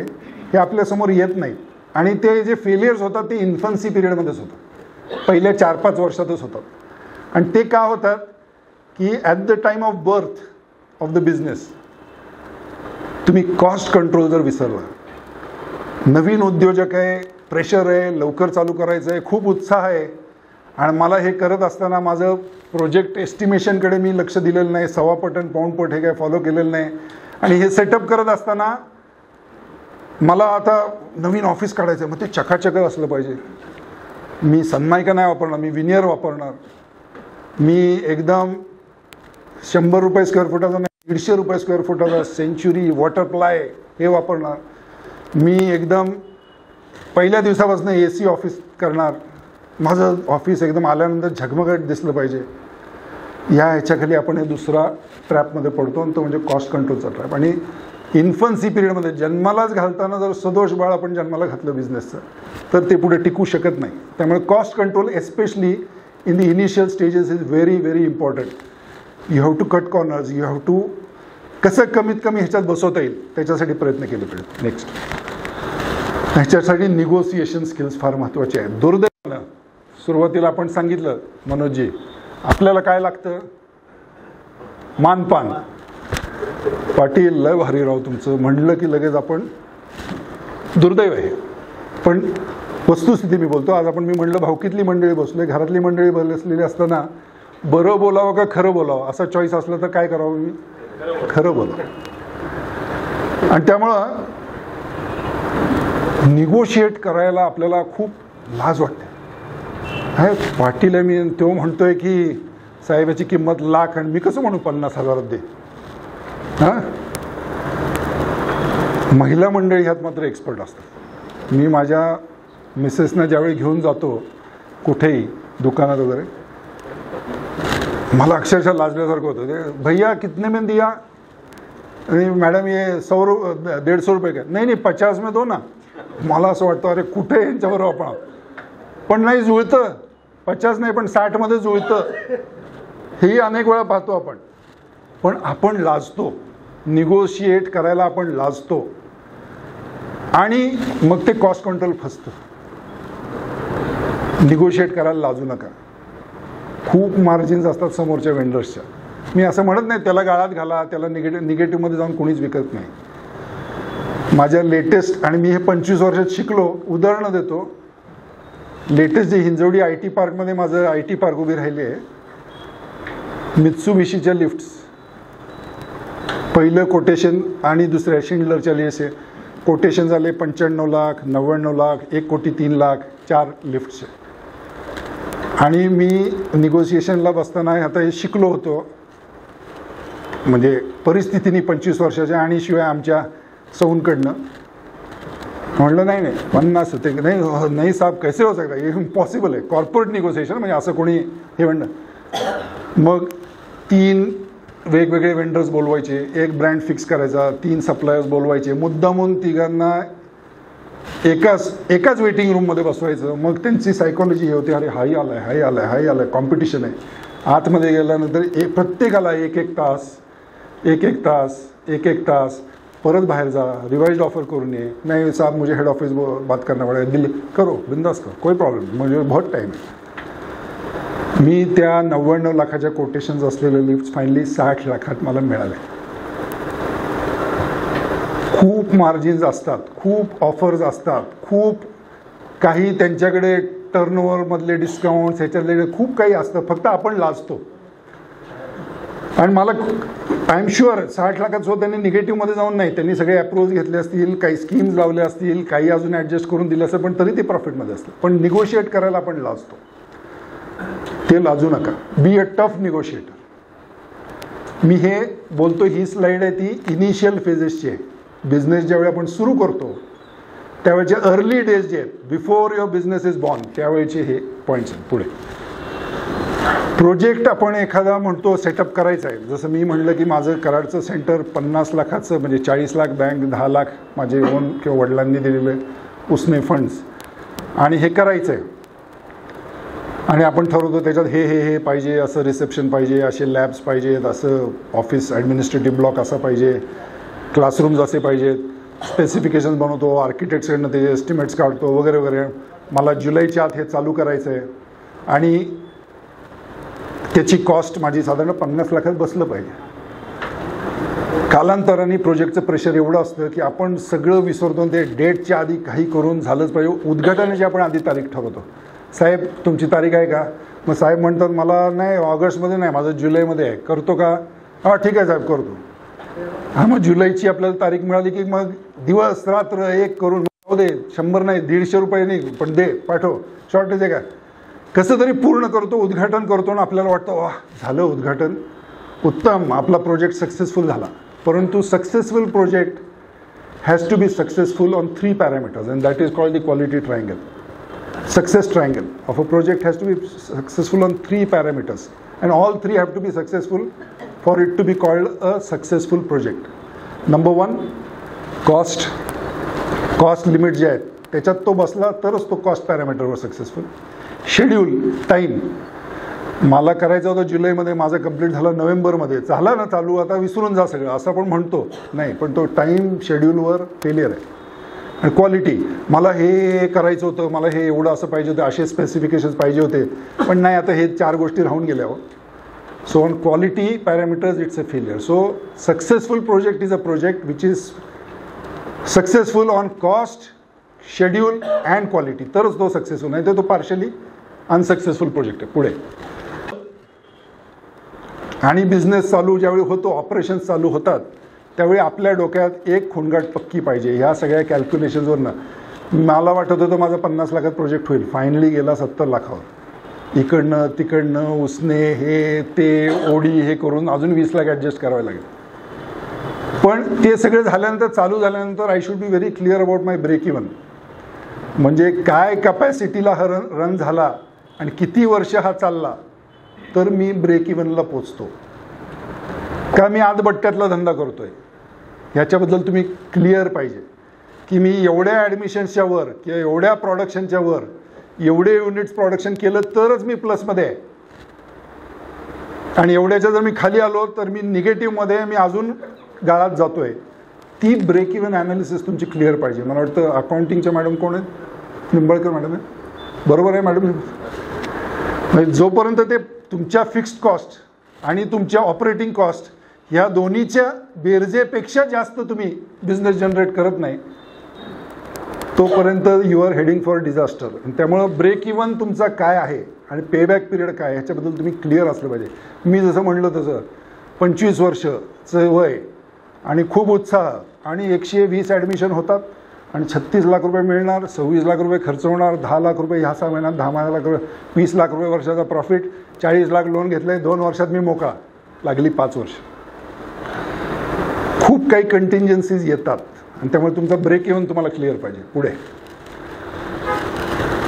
Speaker 1: हे आपल्यासमोर येत नाहीत. आणि ते जे फेलियर्स होतात ते इन्फन्सी पिरियडमध्येच होतात, पहिल्या 4-5 वर्षातच होतात. आणि ते का होतात की at the time of birth of the business तुम्ही कॉस्ट कंट्रोल जर विसरला. नवीन उद्योजक आहे, प्रेशर आहे, लवकर चालू करायचं आहे, खूप उत्साह आहे आणि मला हे करत असताना माझं प्रोजेक्ट एस्टिमेशनकडे मी लक्ष दिलेलं नाही, सवापट आणि पाऊणपट हे काय फॉलो केलेलं नाही. आणि हे सेटअप करत असताना मला आता नवीन ऑफिस काढायचं आहे, मग ते चकाचक असलं पाहिजे. मी सनमायका नाही वापरणार, मी विनियर वापरणार. मी एकदम 100 रुपये स्क्वेअर फुटाचा नाही 150 रुपये स्क्वेअर फुटाचा सेंच्युरी वॉटर प्लाय हे वापरणार. मी एकदम पहिल्या दिवसापासून AC ऑफिस करणार. माझं ऑफिस एकदम आल्यानंतर झगमगट दिसलं पाहिजे. या ह्याच्याखाली आपण हे दुसरा ट्रॅपमध्ये पडतो आणि तो म्हणजे कॉस्ट कंट्रोलचा ट्रॅप. आणि इन्फन्सी पिरियडमध्ये जन्मालाच घालताना जर सदोष बाळ आपण जन्माला घातलं बिझनेसचं तर ते पुढे टिकू शकत नाही. त्यामुळे cost control especially in the initial stages is very very important. You have to cut corners, you have to कसं कमीत कमी ह्याच्यात बसवता येईल त्याच्यासाठी प्रयत्न केले पाहिजे. नेक्स्ट, ह्याच्यासाठी निगोसिएशन स्किल्स फार महत्त्वाचे आहेत. दुर्दैवानं सुरुवातीला आपण सांगितलं मनोजजी, आपल्याला काय लागतं? मानपान. पाटील लय भारी राव तुमचं म्हणलं की लगेच आपण, दुर्दैव आहे पण वस्तुस्थिती मी बोलतो. आज आपण, मी म्हणलं भावकीतली मंडळी बसलोय, घरातली मंडळी बसलेली असताना बरं बोलावं का खरं बोलावं असा चॉईस असलं तर काय करावं? मी खरं बोलावं. आणि त्यामुळं निगोशिएट करायला आपल्याला खूप लाज वाटते. आहे पाटील आहे मी, तो म्हणतोय की साहेब याची किंमत लाख आणि मी कसं म्हणू 50,000 दे. हां, महिला मंडळी ह्यात मात्र एक्सपर्ट असतात. मी माझ्या मिसेसना ज्यावेळी घेऊन जातो कुठेही दुकानात वगैरे, मला अक्षरशः लाजल्यासारखं होतं. ते भैया कितने में दिया? मॅडम ये 150 रुपये का? नाही 50 में दो ना. मला असं वाटतं अरे कुठे यांच्याबरोबर आपण, पण नाही जुळतं. 50 नाही पण 60 मध्ये जुळतं. हेही अनेक वेळा पाहतो आपण. पण आपण लाजतो, निगोशिएट करायला आपण लाजतो आणि मग ते कॉस्ट कंट्रोल फसतं. निगोशिएट करायला लाजू नका. खूप मार्जिन्स असतात समोरच्या वेंडर्सच्या. मी असं म्हणत नाही त्याला गाळात घाला, त्याला निगेटिव्हमध्ये जाऊन कोणीच विकत नाही. माझ्या लेटेस्ट, आणि मी हे 25 वर्षात शिकलो, उदाहरणं देतो. लेटेस्ट जे हिंजवडी IT पार्कमध्ये माझं IT पार्क उभी राहिली आहे, मित्सुबिशीच्या लिफ्ट्स, पहिलं कोटेशन आणि दुसऱ्या शिंडलरच्या लिफ्टचे कोटेशन झाले 95 लाख, 99 लाख, 1,03,00,000, 4 लिफ्टचे. आणि मी निगोसिएशनला बसताना आता हे शिकलो होतो, म्हणजे परिस्थितीने 25 वर्षाच्या, आणि शिवाय आमच्या सौनकडनं. म्हणलं नाही 50 होते नाही साहेब कैसे हो सकता, हे इम्पॉसिबल आहे. कॉर्पोरेट निगोसिएशन म्हणजे असं कोणी हे म्हणणं. मग 3 वेगवेगळे वेंडर्स बोलवायचे, एक ब्रँड फिक्स करायचा, 3 सप्लायर्स बोलवायचे, मुद्दामून तिघांना एकाच वेटिंग रूममध्ये बसवायचं. मग त्यांची सायकॉलॉजी हे होती, अरे हाई आलाय, कॉम्पिटिशन आहे. आतमध्ये गेल्यानंतर प्रत्येकाला एक तास परत बाहर जा, रिवाइज्ड ऑफर करून ये. नहीं साहब मुझे हेड ऑफिस बात करना पड़ेगा, दिल्ली करो बिंदास करो, कोई प्रॉब्लम, मुझे बहुत टाइम है. मी त्या 99 लाखाच्या कोटेशन्स असलेले लिफ्ट फायनली 60 लाखात मला मिळाले. खूप मार्जिन्स असतात, खूप ऑफर्स असतात, खूप काही त्यांच्याकडे टर्नओव्हरमधले डिस्काउंट्स, ह्याच्यातले खूप काही असतं. फक्त आपण लाजतो. आणि मला आय एम शुअर 60 लाखात सुद्धा त्यांनी निगेटिव्हमध्ये जाऊन नाही, त्यांनी सगळे अप्रोच घेतले असतील, काही स्कीम्स लावल्या असतील, काही अजून ॲडजस्ट करून दिलं असेल, पण तरी ते प्रॉफिटमध्ये असतं. पण निगोशिएट करायला आपण लाजतो. ते लाजू नका. Be a tough negotiator. मी हे बोलतो, ही स्लाईड आहे ती इनिशियल फेजेसची आहे. बिझनेस ज्यावेळी आपण सुरू करतो त्यावेळेचे अर्ली डेज जे आहेत, before your business is born, त्यावेळेचे हे पॉईंट्स आहेत. पुढे प्रोजेक्ट आपण एखादा म्हणतो सेटअप करायचा आहे. जसं मी म्हणलं की माझं कराडचं सेंटर 50 लाखाचं, म्हणजे 40 लाख बँक, 10 लाख माझे ओन किंवा वडिलांनी दिलेले उसने फंड्स, आणि हे करायचं आहे. आणि आपण ठरवतो त्याच्यात हे पाहिजे, असं रिसेप्शन पाहिजे, असे लॅब्स पाहिजेत, असं ऑफिस ॲडमिनिस्ट्रेटिव्ह ब्लॉक असा पाहिजे, क्लासरूम्स असे पाहिजेत, स्पेसिफिकेशन बनवतो, आर्किटेक्ट्सकडनं त्याचे एस्टिमेट्स काढतो वगैरे वगैरे. मला जुलैच्या आत हे चालू करायचं आहे आणि त्याची कॉस्ट माझी साधारण 50 लाखात बसलं पाहिजे. कालांतराने प्रोजेक्टचं प्रेशर एवढं असतं की आपण सगळं विसरतो. ते डेटच्या आधी काही करून झालंच पाहिजे. उद्घाटनाची आपण आधी तारीख ठरवतो. साहेब तुमची तारीख आहे का? मग साहेब म्हणतात मला नाही ऑगस्टमध्ये नाही, माझं जुलैमध्ये आहे, करतो का? हां ठीक आहे साहेब करतो. हां, मग जुलैची आपल्याला तारीख मिळाली की मग दिवस रात्र एक करून दे, 100 नाही 150 रुपये नाही पण दे, पाठव, शॉर्टेज आहे का, कसं तरी पूर्ण करतो. उद्घाटन करतो आणि आपल्याला वाटतं वाह झालं उद्घाटन, उत्तम, आपला प्रोजेक्ट सक्सेसफुल झाला. परंतु successful project has to be successful on 3 parameters and that is called the quality triangle. success triangle of a project has to be successful on 3 parameters, and all 3 have to be successful for it to be called a successful project. Number 1, cost limit जे आहेत त्याच्यात तो बसला तरच तो कॉस्ट पॅरामीटरवर सक्सेसफुल. शेड्यूल, टाईम, मला करायचं होतं जुलैमध्ये, माझं कंप्लीट झालं नोव्हेंबरमध्ये, झाला ना चालू, आता विसरून जा सगळं असं आपण म्हणतो नाही, पण तो टाईम शेड्यूलवर फेलियर आहे. आणि क्वालिटी, मला हे करायचं होतं, मला हे एवढं असं पाहिजे होतं, असे स्पेसिफिकेशन्स पाहिजे होते, पण नाही, आता हे 4 गोष्टी राहून गेल्यावर. So on quality parameters it's a failure. So successful project is a project which is successful on cost, schedule and quality, तरच तो सक्सेसफुल, नाही तर तो पार्शली अनसक्सेसफुल प्रोजेक्ट आहे. पुढे, आणि बिझनेस चालू ज्यावेळी होतो, ऑपरेशन्स चालू होतात, त्यावेळी आपल्या डोक्यात एक खुणगाट पक्की पाहिजे. ह्या सगळ्या कॅल्क्युलेशन्सवरनं मला वाटत होतं माझा 50 लाखात प्रोजेक्ट होईल, फायनली गेला 70 लाखावर. इकडनं तिकडनं उसने हे ते ओडी हे करून अजून 20 लाख ॲडजस्ट करावे लागेल. पण ते सगळं झाल्यानंतर, चालू झाल्यानंतर I should be very clear about my break even, म्हणजे काय कॅपॅसिटीला हा रन झाला आणि किती वर्ष हा चालला तर मी ब्रेक इव्हनला पोचतो, का मी आदबट्ट्यातला धंदा करतोय. ह्याच्याबद्दल तुम्ही क्लिअर पाहिजे की मी एवढ्या ॲडमिशन्सच्या वर किंवा एवढ्या प्रोडक्शनच्या वर एवढे युनिट्स प्रोडक्शन केलं तरच मी प्लसमध्ये आहे, आणि एवढ्याच्या जर मी खाली आलो तर मी निगेटिव्हमध्ये, मी अजून गाळात जातोय. ती ब्रेक इव्हन ॲनालिसिस तुमची क्लिअर पाहिजे. मला वाटतं अकाउंटिंगच्या मॅडम कोण आहेत? निंबाळकर मॅडम आहे, बरोबर आहे मॅडम. जोपर्यंत ते तुमच्या फिक्स्ड कॉस्ट आणि तुमच्या ऑपरेटिंग कॉस्ट ह्या दोन्हीच्या बेरजेपेक्षा जास्त तुम्ही बिझनेस जनरेट करत नाही, तोपर्यंत you are heading for disaster. त्यामुळं ब्रेक इव्हन तुमचा काय आहे आणि पेबॅक पिरियड काय ह्याच्याबद्दल तुम्ही क्लिअर असलं पाहिजे. मी जसं म्हणलं तसं 25 वर्षचं वय आणि खूप उत्साह आणि 120 ॲडमिशन होतात आणि 36 लाख रुपये मिळणार, 26 लाख रुपये खर्च होणार, 10 लाख रुपये ह्या 6 महिन्यात, 10 लाख रुपये, 20 लाख रुपये वर्षाचा प्रॉफिट, 40 लाख लोन घेतलंय, 2 वर्षात मी मोकळा, लागली 5 वर्ष. खूप काही कंटिंजन्सीज येतात आणि त्यामुळे तुमचा ब्रेक इव्हन तुम्हाला क्लिअर पाहिजे. पुढे,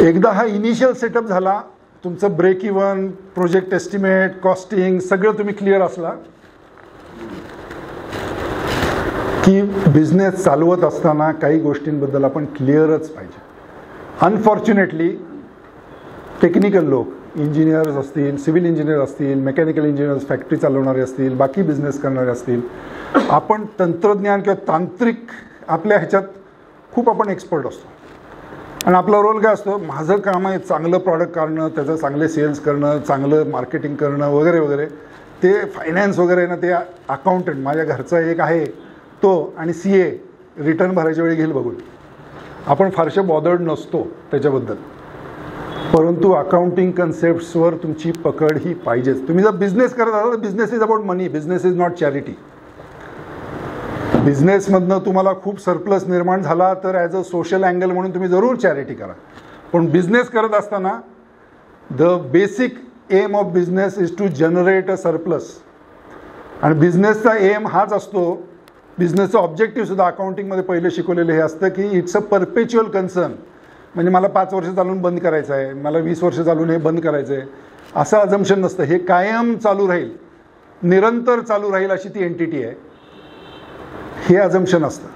Speaker 1: एकदा हा इनिशियल सेटअप झाला, तुमचं break even, project estimate, costing सगळं तुम्ही क्लिअर असला की बिझनेस चालवत असताना काही गोष्टींबद्दल आपण क्लिअरच पाहिजे. अनफॉर्च्युनेटली टेक्निकल लोक, इंजिनियर्स असतील, सिव्हिल इंजिनियर असतील, मेकॅनिकल इंजिनियर्स, फॅक्टरी चालवणारे असतील, बाकी बिझनेस करणारे असतील, आपण तंत्रज्ञान किंवा तांत्रिक आपल्या ह्याच्यात खूप आपण एक्सपर्ट असतो आणि आपला रोल काय असतो, माझं काम आहे चांगलं प्रॉडक्ट काढणं, त्याचं चांगले सेल्स करणं, चांगलं मार्केटिंग करणं वगैरे वगैरे. ते फायनान्स वगैरे ना, ते अकाउंटंट माझ्या घरचा एक आहे तो, आणि CA रिटर्न भरायच्या वेळी घेईल बघून, आपण फारसे बॉदर्ड नसतो त्याच्याबद्दल. परंतु अकाउंटिंग कन्सेप्ट्सवर तुमची पकड ही पाहिजेच. तुम्ही जर बिझनेस करत असाल तर business is about money, business is not charity. बिझनेसमधनं तुम्हाला खूप सरप्लस निर्माण झाला तर ॲज अ सोशल अँगल म्हणून तुम्ही जरूर चॅरिटी करा, पण बिझनेस करत असताना the basic aim of business is to generate a surplus. आणि बिझनेसचा एम हाच असतो, बिझनेसचं ऑब्जेक्टिव्ह सुद्धा अकाउंटिंगमध्ये पहिले शिकवलेलं हे असतं की इट्स अ परपेच्युअल कन्सर्न. म्हणजे मला 5 वर्ष चालून बंद करायचं आहे, मला 20 वर्ष चालून हे बंद करायचं आहे, असं अजम्पशन नसतं. हे कायम चालू राहील, निरंतर चालू राहील अशी ती एंटिटी आहे, हे अजम्पशन असतं.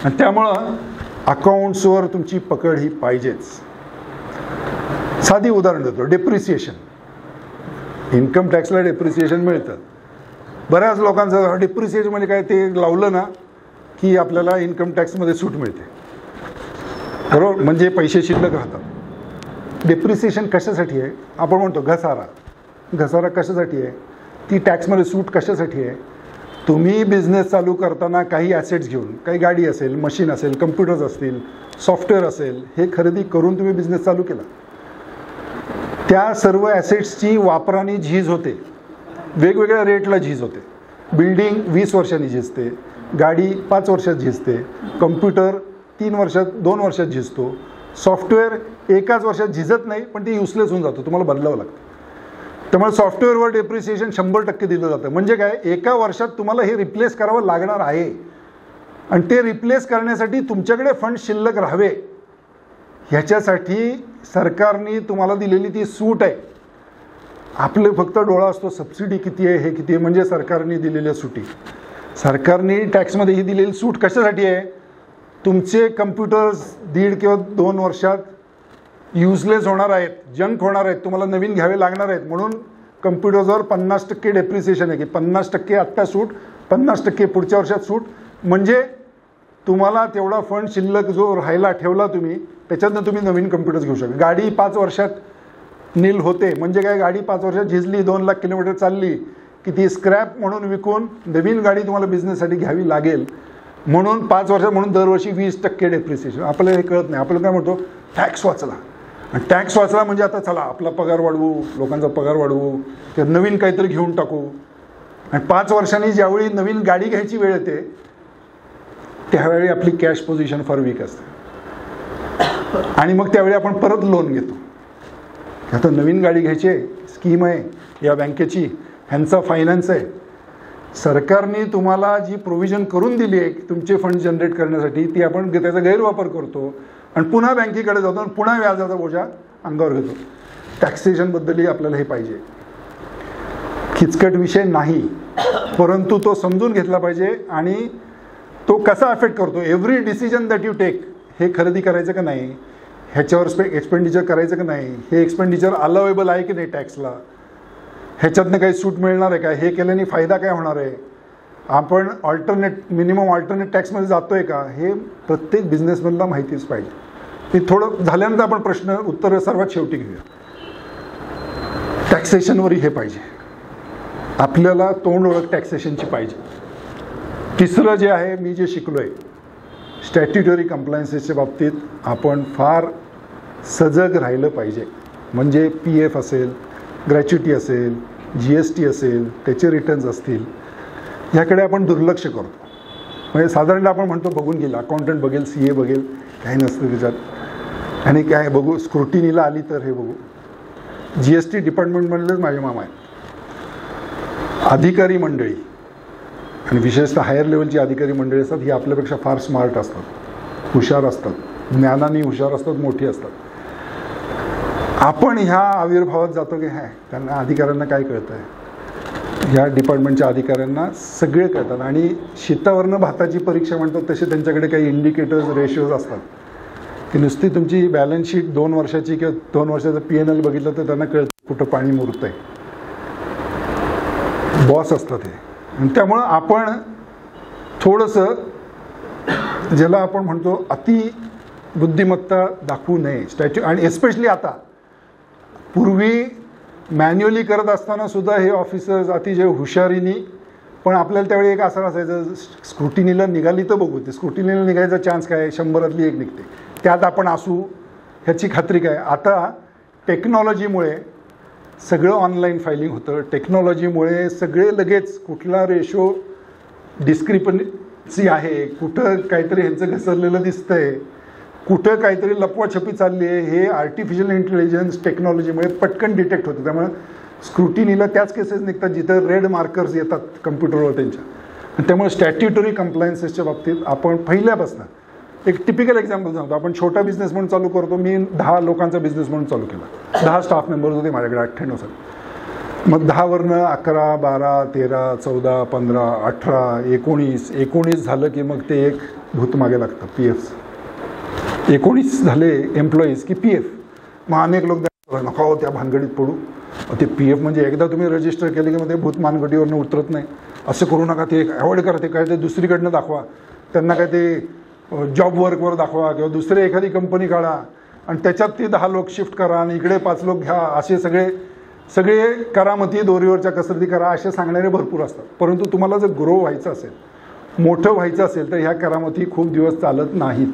Speaker 1: आणि त्यामुळं अकाउंट्सवर तुमची पकड ही पाहिजेच. साधी उदाहरण देतो, डेप्रिसिएशन. इन्कम टॅक्सला डेप्रिसिएशन मिळतं. बऱ्याच लोकांचं डेप्रिसिएशन म्हणजे काय, ते लावलं ना की आपल्याला इन्कम टॅक्समध्ये सूट मिळते, बरोबर, म्हणजे पैसे शिल्लक राहतात. डेप्रिसिएशन कशासाठी आहे? आपण म्हणतो घसारा कशासाठी आहे? ती टॅक्समध्ये सूट कशासाठी आहे? तुम्ही बिझनेस चालू करताना काही ॲसेट्स घेऊन, काही गाडी असेल, मशीन असेल, कम्प्युटर्स असतील, सॉफ्टवेअर असेल, हे खरेदी करून तुम्ही बिझनेस चालू केला, त्या सर्व ॲसेट्सची वापराने झीज होते, वेगवेगळ्या रेटला झीज होते. बिल्डिंग 20 वर्षांनी झिजते, गाडी 5 वर्षात झिजते, कम्प्युटर 3 वर्षात, 2 वर्षात झिजतो, सॉफ्टवेअर एकाच वर्षात झिजत नाही पण ते युजलेस होऊन जातो, तुम्हाला बदलावं लागतं. त्यामुळे सॉफ्टवेअरवर डेप्रिसिएशन 100% दिलं जातं. म्हणजे काय, एका वर्षात तुम्हाला हे रिप्लेस करावं लागणार आहे आणि ते रिप्लेस करण्यासाठी तुमच्याकडे फंड शिल्लक राहावे ह्याच्यासाठी सरकारने तुम्हाला दिलेली ती सूट आहे. आपले फक्त डोळा असतो सबसिडी किती आहे, हे किती आहे, म्हणजे सरकारने दिलेल्या सुटी. सरकारने टॅक्समध्ये ही दिलेली सूट कशासाठी आहे? तुमचे कम्प्युटर्स 1.5 किंवा 2 वर्षात युजलेस होणार आहेत, जंक होणार आहेत, तुम्हाला नवीन घ्यावे लागणार आहेत. म्हणून कम्प्युटर्सवर 50% डेप्रिसिएशन आहे, की 50% आत्ता सूट, 50% पुढच्या वर्षात सूट. म्हणजे तुम्हाला तेवढा फंड शिल्लक जो राहायला ठेवला तुम्ही, त्याच्यातनं तुम्ही नवीन कम्प्युटर्स घेऊ शकता. गाडी 5 वर्षात नील होते, म्हणजे काय, गाडी 5 वर्षात झिजली, 2 लाख किलोमीटर चालली की ती स्क्रॅप म्हणून विकून नवीन गाडी तुम्हाला बिझनेससाठी घ्यावी लागेल. म्हणून 5 वर्षात, म्हणून दरवर्षी 20% डेप्रिसिएशन. आपल्याला हे कळत नाही. आपल्याला काय म्हणतो, टॅक्स वाचला. आणि टॅक्स वाचला म्हणजे आता चला आपला पगार वाढवू, लोकांचा पगार वाढवू, किंवा नवीन काहीतरी घेऊन टाकू. आणि 5 वर्षांनी ज्यावेळी नवीन गाडी घ्यायची वेळ येते त्यावेळी आपली कॅश पोझिशन फार वीक असते. आणि मग त्यावेळी आपण परत लोन घेतो. आता नवीन गाडी घ्यायची आहे, स्कीम आहे या बँकेची, ह्यांचा फायनान्स आहे. सरकारने तुम्हाला जी प्रोव्हिजन करून दिली आहे तुमचे फंड जनरेट करण्यासाठी, ती आपण त्याचा गैरवापर करतो आणि पुन्हा बँकेकडे जातो आणि पुन्हा व्याजाचा बोजा अंगावर घेतो. टॅक्सेशनबद्दलही आपल्याला हे पाहिजे. खिचकट विषय नाही, परंतु तो समजून घेतला पाहिजे. आणि तो कसा अफेक्ट करतो, every decision that you take, हे खरेदी करायचं का नाही, ह्याच्यावर एक्सपेंडिचर करायचं का नाही, हे एक्सपेंडिचर अलावेबल आहे की नाही टॅक्सला, ह्याच्यातनं काही सूट मिळणार आहे का, हे केल्याने फायदा काय होणार आहे, आपण मिनिमम ऑल्टरनेट टॅक्समध्ये जातो आहे का, हे प्रत्येक बिझनेसमॅनला माहितीच पाहिजे. ते थोडं झाल्यानंतर आपण प्रश्न उत्तर सर्वात शेवटी घेऊया. टॅक्सेशनवरही हे पाहिजे आपल्याला, तोंड ओळख टॅक्सेशनची पाहिजे. तिसरं जे आहे, मी जे शिकलो आहे, स्टॅट्युटरी कंप्लायन्सेसच्या बाबतीत आपण फार सजग राहिलं पाहिजे. म्हणजे PF असेल, ग्रॅच्युटी असेल, GST असेल, त्याचे रिटर्न्स असतील, ह्याकडे आपण दुर्लक्ष करतो. म्हणजे साधारण आपण म्हणतो बघून गेला, अकाउंटंट बघेल, CA बघेल, काही नसतं त्याच्यात. आणि काय बघू, स्क्रुटिनीला आली तर हे बघू. GST डिपार्टमेंटमधलेच माझे मामा आहेत. अधिकारी मंडळी आणि विशेषतः हायर लेवलची अधिकारी मंडळी असतात, ही आपल्यापेक्षा फार स्मार्ट असतात, हुशार असतात, ज्ञानाने हुशार असतात, मोठी असतात. आपण ह्या आविर्भावात जातो की त्यांना अधिकाऱ्यांना काय कळतं आहे, ह्या डिपार्टमेंटच्या अधिकाऱ्यांना सगळे कळतात. आणि शीतावरनं भाताची परीक्षा म्हणतात तसे त्यांच्याकडे काही इंडिकेटर्स, रेशिओज असतात की नुसती तुमची बॅलन्स शीट 2 वर्षाची किंवा 2 वर्षाचं P&L बघितलं तर त्यांना कळतं कुठं पाणी मुरतं आहे. बॉस असतात हे. आणि त्यामुळं आपण थोडंसं, ज्याला आपण म्हणतो अति बुद्धिमत्ता दाखवू नये. आणि एस्पेशली आता, पूर्वी मॅन्युअली करत असताना सुद्धा हे ऑफिसर्स अतिशय हुशारीने, पण आपल्याला त्यावेळी एक असं असायचं, स्क्रुटिनीला निघाली तर बघू, ते स्क्रुटिनीला निघायचा चान्स काय, 100रातली 1 निघते, त्यात आपण असू ह्याची खात्री काय. आता टेक्नॉलॉजीमुळे सगळं ऑनलाईन फायलिंग होतं, टेक्नॉलॉजीमुळे सगळे लगेच कुठला रेशो डिस्क्रिपन्सी आहे, कुठं काहीतरी ह्यांचं घसरलेलं दिसतंय, कुठं काहीतरी लपवाछपी चालली आहे, हे आर्टिफिशियल इंटेलिजन्स टेक्नॉलॉजीमुळे पटकन डिटेक्ट होतं. त्यामुळे स्क्रुटिनीला त्याच केसेस निघतात जिथं रेड मार्कर्स येतात कम्प्युटरवर त्यांच्या. आणि त्यामुळे स्टॅट्युटरी कंप्लायन्सेसच्या बाबतीत आपण पहिल्यापासून, एक टिपिकल एक्झाम्पल सांगतो, आपण छोटा बिझनेस म्हणून चालू करतो. मी 10 लोकांचा बिझनेस म्हणून चालू केला, 10 स्टाफ मेंबर्स होते माझ्याकडे 98 साली. मग 10वरनं 11, 12, 13, 14, 15, 18, 19 झालं की मग ते एक भूत मागे लागतं, PF. 19 झाले एम्प्लॉईज की PF. मग अनेक लोक नको त्या भानगडीत पडू, ते PF म्हणजे एकदा तुम्ही रजिस्टर केले की मग ते भूत मानगडीवरनं उतरत नाही, असं करू नका, ते अवॉइड करा, ते काय ते दुसरीकडनं दाखवा, त्यांना काय ते जॉब वर्कवर दाखवा किंवा दुसरी एखादी कंपनी काढा आणि त्याच्यात ते 10 लोक शिफ्ट करा आणि इकडे 5 लोक घ्या, असे सगळे करामती, दोरीवरच्या कसरती करा, असे सांगणारे भरपूर असतात. परंतु तुम्हाला जर ग्रो व्हायचं असेल, मोठं व्हायचं असेल, तर ह्या करामती खूप दिवस चालत नाहीत.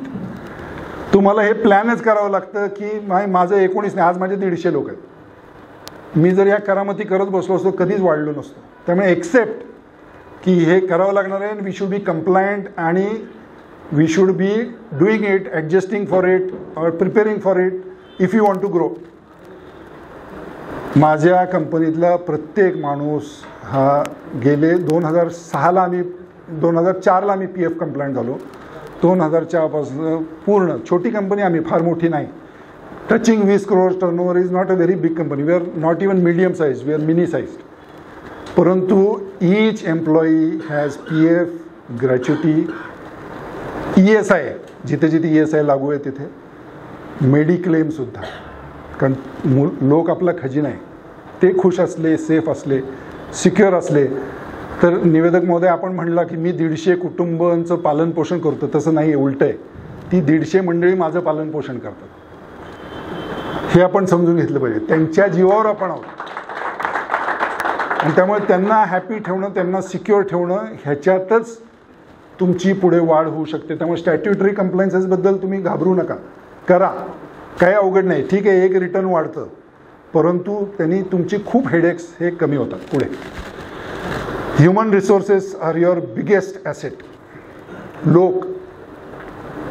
Speaker 1: तुम्हाला हे प्लॅनच करावं लागतं की माझं 19 नाही, आज माझे 150 लोक आहेत, मी जर या करामती करत बसलो असतो कधीच वाढलो नसतो. त्यामुळे एक्सेप्ट की हे करावं लागणार आहे, वी शुड बी कंप्लायंट आणि we should be doing it, adjusting for it or preparing for it if you want to grow. माझ्या कंपनीतला प्रत्येक माणूस हा गेले 2006ला 2004ला मी PF कंप्लायंट झालो. 2004 पासून पूर्ण, छोटी कंपनी आम्ही, फार मोठी नाही, Touching 20 crores turnover is not a very big company. We are not even medium sized, we are mini sized. परंतु each employee has PF, gratuity, ESI, जिथे जिथे ESI लागू आहे तिथे मेडिक्लेम सुद्धा. कारण लोक आपला खजिना आहे, ते खुश असले, सेफ असले, सिक्युअर असले तर निवेदक महोदय आपण म्हणला की मी 150 कुटुंबांचं पालनपोषण करतो, तसं नाही, उलट आहे. ती 150 मंडळी माझं पालनपोषण करतात, हे आपण समजून घेतलं पाहिजे. त्यांच्या जीवावर आपण आहोत आणि त्यामुळे त्यांना हॅपी ठेवणं, त्यांना सिक्युअर ठेवणं, ह्याच्यातच तुमची पुढे वाढ होऊ शकते. त्यामुळे स्टॅट्युटरी कंप्लायन्सेसबद्दल तुम्ही घाबरू नका, करा, काही अवघड नाही. ठीक आहे, एक रिटर्न वाढतं, परंतु त्यांनी तुमची खूप हेडेक्स हे कमी होतात पुढे. Human resources are your biggest asset. लोक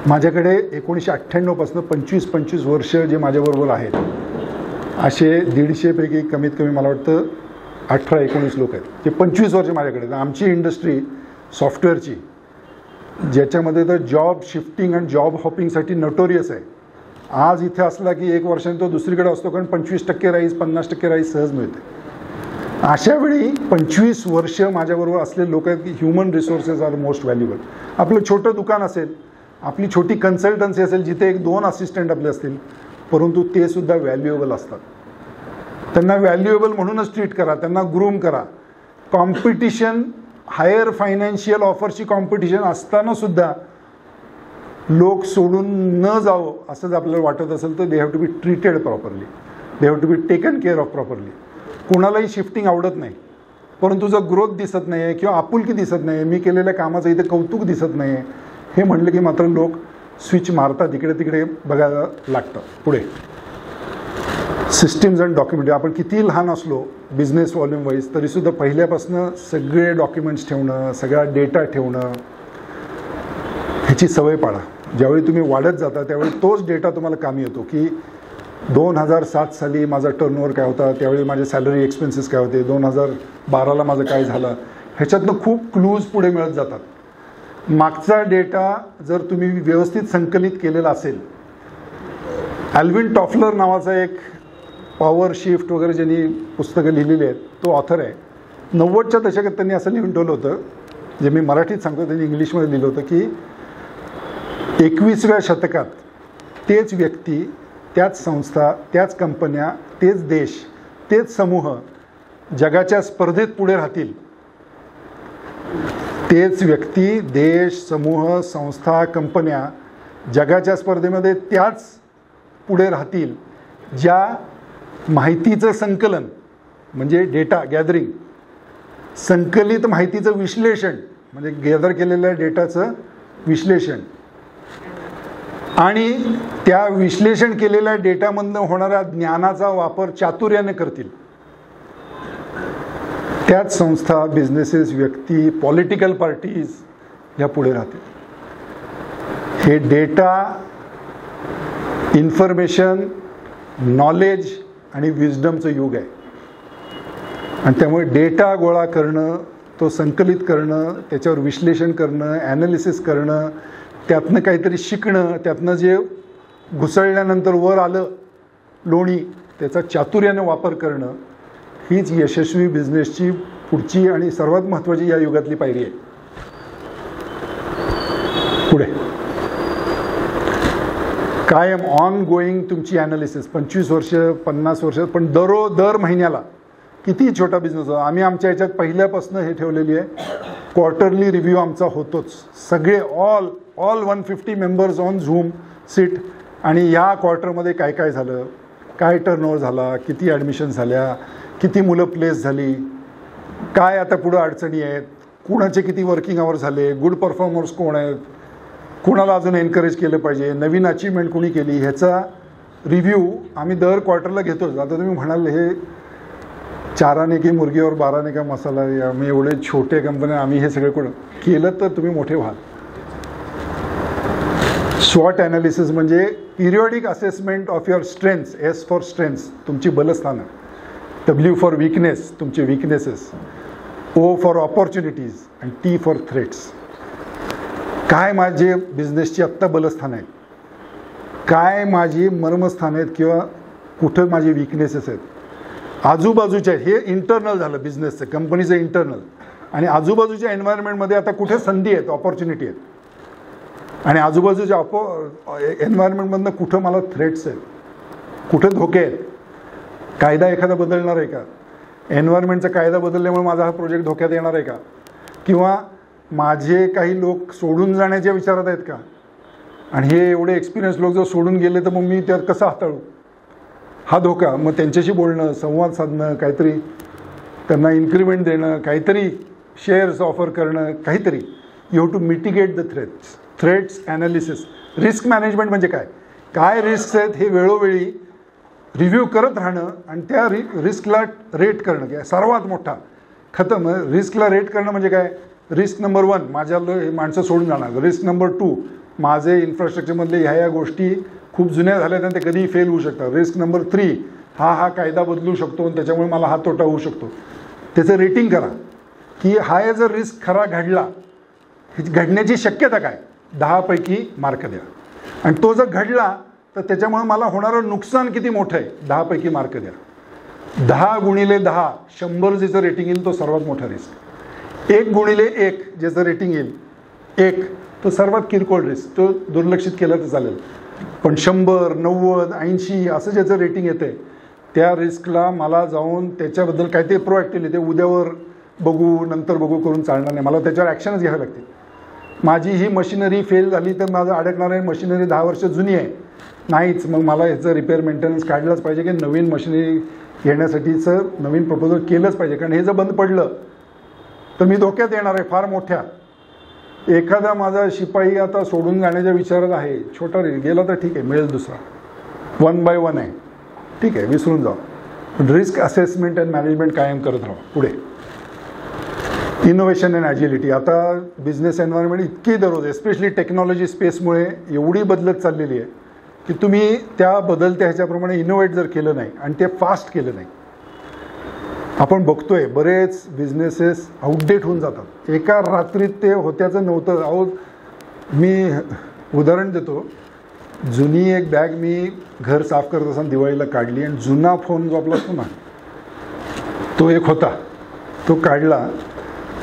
Speaker 1: माझ्याकडे 1998 पासून 25 वर्ष जे माझ्याबरोबर आहेत, असे 150 पैकी कमीत कमी मला वाटतं 18-19 लोक आहेत जे 25 वर्ष माझ्याकडे. आमची इंडस्ट्री सॉफ्टवेअरची, ज्याच्यामध्ये तर जॉब शिफ्टिंग आणि जॉब हॉपिंगसाठी नोटोरियस आहे. आज इथे असला की 1 वर्षाने तो दुसरीकडे असतो, कारण 25% राईज, 50% राईज सहज मिळते. अशा वेळी 25 वर्ष माझ्याबरोबर असलेले लोक आहेत की human resources are most valuable. आपलं छोटं दुकान असेल, आपली छोटी कन्सल्टन्सी असेल, जिथे 1-2 असिस्टंट आपले असतील, परंतु ते सुद्धा व्हॅल्युएबल असतात. त्यांना व्हॅल्युएबल म्हणूनच ट्रीट करा, त्यांना ग्रूम करा. कॉम्पिटिशन, हायर फायनान्शियल ऑफरची कॉम्पिटिशन असताना सुद्धा लोक सोडून न जावं असं जर आपल्याला वाटत असेल तर they have to be treated properly, they have to be taken care of properly. कोणालाही शिफ्टिंग आवडत नाही, परंतु जर ग्रोथ दिसत नाही आहे किंवा आपुलकी दिसत नाही, मी केलेल्या कामाचं इथे कौतुक दिसत नाही आहे, हे म्हटलं की मात्र लोक स्विच मारतात, इकडे तिकडे बघायला लागतात. पुढे सिस्टीम्स अँड डॉक्युमेंट. आपण किती लहान असलो बिझनेस व्हॉल्यूम वाईज, तरीसुद्धा पहिल्यापासून सगळे डॉक्युमेंट्स ठेवणं, सगळा डेटा ठेवणं, ह्याची सवय पाडा. ज्यावेळी तुम्ही वाढत जाता त्यावेळी तोच डेटा तुम्हाला कामी येतो की 2007 साली माझा टर्नओव्हर काय होता, त्यावेळी माझे सॅलरी एक्सपेन्सेस काय होते, 2012ला माझं काय झालं, ह्याच्यातनं खूप क्लूज पुढे मिळत जातात. मागचा डेटा जर तुम्ही व्यवस्थित संकलित केलेला असेल. ॲल्विन टॉफलर नावाचा एक पॉवर शिफ्ट वगैरे ज्यांनी पुस्तकं लिहिलेली आहेत तो ऑथर आहे. 90च्या दशकात त्यांनी असं लिहून ठेवलं होतं, जे मी मराठीत सांगतो, त्यांनी इंग्लिशमध्ये लिहिलं होतं की 21व्या शतकात तेच व्यक्ती, त्याच संस्था, त्याच कंपन्या, तेच देश, तेच समूह जगाच्या स्पर्धेत पुढे राहतील. तेच व्यक्ती, देश, समूह, संस्था, कंपन्या जगाच्या स्पर्धेमध्ये त्याच पुढे राहतील ज्या माहितीचं संकलन म्हणजे डेटा गॅदरिंग, संकलित माहितीचं विश्लेषण म्हणजे गॅदर केलेल्या डेटाचं विश्लेषण आणि त्या विश्लेषण केलेल्या डेटामधनं होणाऱ्या ज्ञानाचा वापर चातुर्याने करतील. त्याच संस्था, बिझनेसेस, व्यक्ती, पॉलिटिकल पार्टीज ह्या पुढे राहतील. हे डेटा, इन्फॉर्मेशन, नॉलेज आणि विजडमचं युग आहे आणि त्यामुळे डेटा गोळा करणं, तो संकलित करणं, त्याच्यावर विश्लेषण करणं, ॲनालिसिस करणं, त्यातनं काहीतरी शिकणं, त्यातनं जे घुसळल्यानंतर वर आलं लोणी त्याचा चातुर्याने वापर करणं, हीच यशस्वी बिझनेसची पुढची आणि सर्वात महत्त्वाची या युगातली पायरी आहे. पुढे कायम ऑन गोईंग तुमची ॲनालिसिस 25 वर्ष 50 वर्ष, पण दर महिन्याला किती छोटा बिझनेस हो, आम्ही आमच्या ह्याच्यात पहिल्यापासून हे ठेवलेली आहे. क्वार्टरली रिव्ह्यू आमचा होतोच. सगळे all 150 members on zoom seat आणि या क्वार्टरमध्ये काय काय झालं, काय टर्नओव्हर झाला, किती ॲडमिशन झाल्या, किती मुलं प्लेस झाली, काय आता पुढं अडचणी आहेत, कुणाचे किती वर्किंग आवर झाले, गुड परफॉर्मर्स कोण आहेत, कुणाला अजून एनकरेज केलं पाहिजे, नवीन अचीवमेंट कोणी केली, ह्याचा रिव्ह्यू आम्ही दर क्वार्टरला घेतोच. आता तुम्ही म्हणाल हे 4 आने की मुर्गी और 12 आने का मसाला, आम्ही एवढे छोटे कंपन्या आम्ही हे सगळं कुठं केलं तर तुम्ही मोठे व्हाल. स्वॉट ॲनालिसिस म्हणजे periodic assessment of your strengths. S for strengths तुमची बलस्थानं, W फॉर वीकनेस तुमचे वीकनेसेस, O फॉर ऑपॉर्च्युनिटीज आणि T फॉर थ्रेट्स. काय माझे बिझनेसची आत्ता बलस्थान आहेत काय माझी मर्मस्थान आहेत किंवा कुठं माझे विकनेसेस आहेत, आजूबाजूच्या आहेत. हे इंटरनल झालं बिझनेसचं, कंपनीचं इंटरनल. आणि आजूबाजूच्या एन्व्हायरमेंटमध्ये आता कुठे संधी आहेत, ऑपॉर्च्युनिटी आहेत, आणि आजूबाजूच्या एन्व्हायरमेंटमधनं कुठं मला थ्रेट्स आहेत, कुठे धोके आहेत. कायदा एखादा बदलणार आहे का, एन्व्हायरमेंटचा कायदा बदलल्यामुळे माझा हा प्रोजेक्ट धोक्यात येणार आहे का, किंवा माझे काही लोक सोडून जाण्याच्या विचारात आहेत का, आणि हे एवढे एक्सपिरियन्स लोक जर सोडून गेले तर मग मी त्यात कसं हाताळू हा धोका. मग त्यांच्याशी बोलणं, संवाद साधणं, काहीतरी त्यांना इन्क्रिमेंट देणं, काहीतरी शेअर्स ऑफर करणं, काहीतरी. You have to mitigate the threats analysis. Risk management म्हणजे काय, काय रिस्क आहेत हे वेळोवेळी रिव्ह्यू करत राहणं आणि त्या रिस्कला रेट करणं. काय सर्वात मोठा खतम. रिस्कला रेट करणं म्हणजे काय, रिस्क नंबर 1 माझ्या माणसं सोडून जाणार, रिस्क नंबर 2 माझे इन्फ्रास्ट्रक्चरमधले ह्या गोष्टी खूप जुन्या झाल्या आणि ते कधीही फेल होऊ शकतात, रिस्क नंबर 3 हा कायदा बदलू शकतो आणि त्याच्यामुळे मला हा तोटा होऊ शकतो. त्याचं रेटिंग करा की हा जर रिस्क खरा घडला, घडण्याची शक्यता काय, 10 पैकी मार्क द्या. आणि तो जर घडला तर त्याच्यामुळे मला होणारं नुकसान किती मोठं आहे, 10 पैकी मार्क द्या. 10 गुणिले 10 100 ज्याचं रेटिंग येईल तो सर्वात मोठा रिस्क. 1 गुणिले 1 ज्याचं रेटिंग येईल 1 तो सर्वात किरकोळ रिस्क, तो दुर्लक्षित केला तर चालेल. पण 100, 90, 80 असं ज्याचं रेटिंग येते त्या रिस्कला मला जाऊन त्याच्याबद्दल काय ते प्रोॲक्टिव्हली ते उद्यावर बघू नंतर बघू करून चालणार नाही. मला त्याच्यावर ॲक्शनच घ्यावे लागतील. माझी ही मशिनरी फेल झाली तर माझं अडकणार आहे, मशिनरी 10 वर्ष जुनी आहे नाहीच, मग मला ह्याचं रिपेअर मेंटेनन्स काढलंच पाहिजे की नवीन मशिनरी घेण्यासाठीचं नवीन प्रपोजल केलंच पाहिजे. कारण हे जर बंद पडलं तर मी धोक्यात येणार आहे फार मोठ्या. एखादा माझा शिपाई आता सोडून जाण्याच्या विचारात आहे, छोटा गेला तर ठीक आहे, मिळेल दुसरा, 1 by 1 आहे, ठीक आहे, विसरून जाऊ. रिस्क असेसमेंट अँड मॅनेजमेंट कायम करत राहा. पुढे इनोव्हेशन अँड ॲजिलिटी. आता बिझनेस एन्व्हायरमेंट इतकी दररोज एस्पेशली टेक्नॉलॉजी स्पेसमुळे एवढी बदलत चाललेली आहे की तुम्ही त्या बदलत्या ह्याच्याप्रमाणे इनोव्हेट जर केलं नाही आणि ते फास्ट केलं नाही, आपण बघतोय बरेच बिझनेसेस आउटडेट होऊन जातात. एका रात्रीत ते होत्याचं नव्हतं. अहो मी उदाहरण देतो, जुनी एक बॅग मी घर साफ करत असताना दिवाळीला काढली आणि जुना फोन जो आपला असतो ना तो एक होता, तो काढला.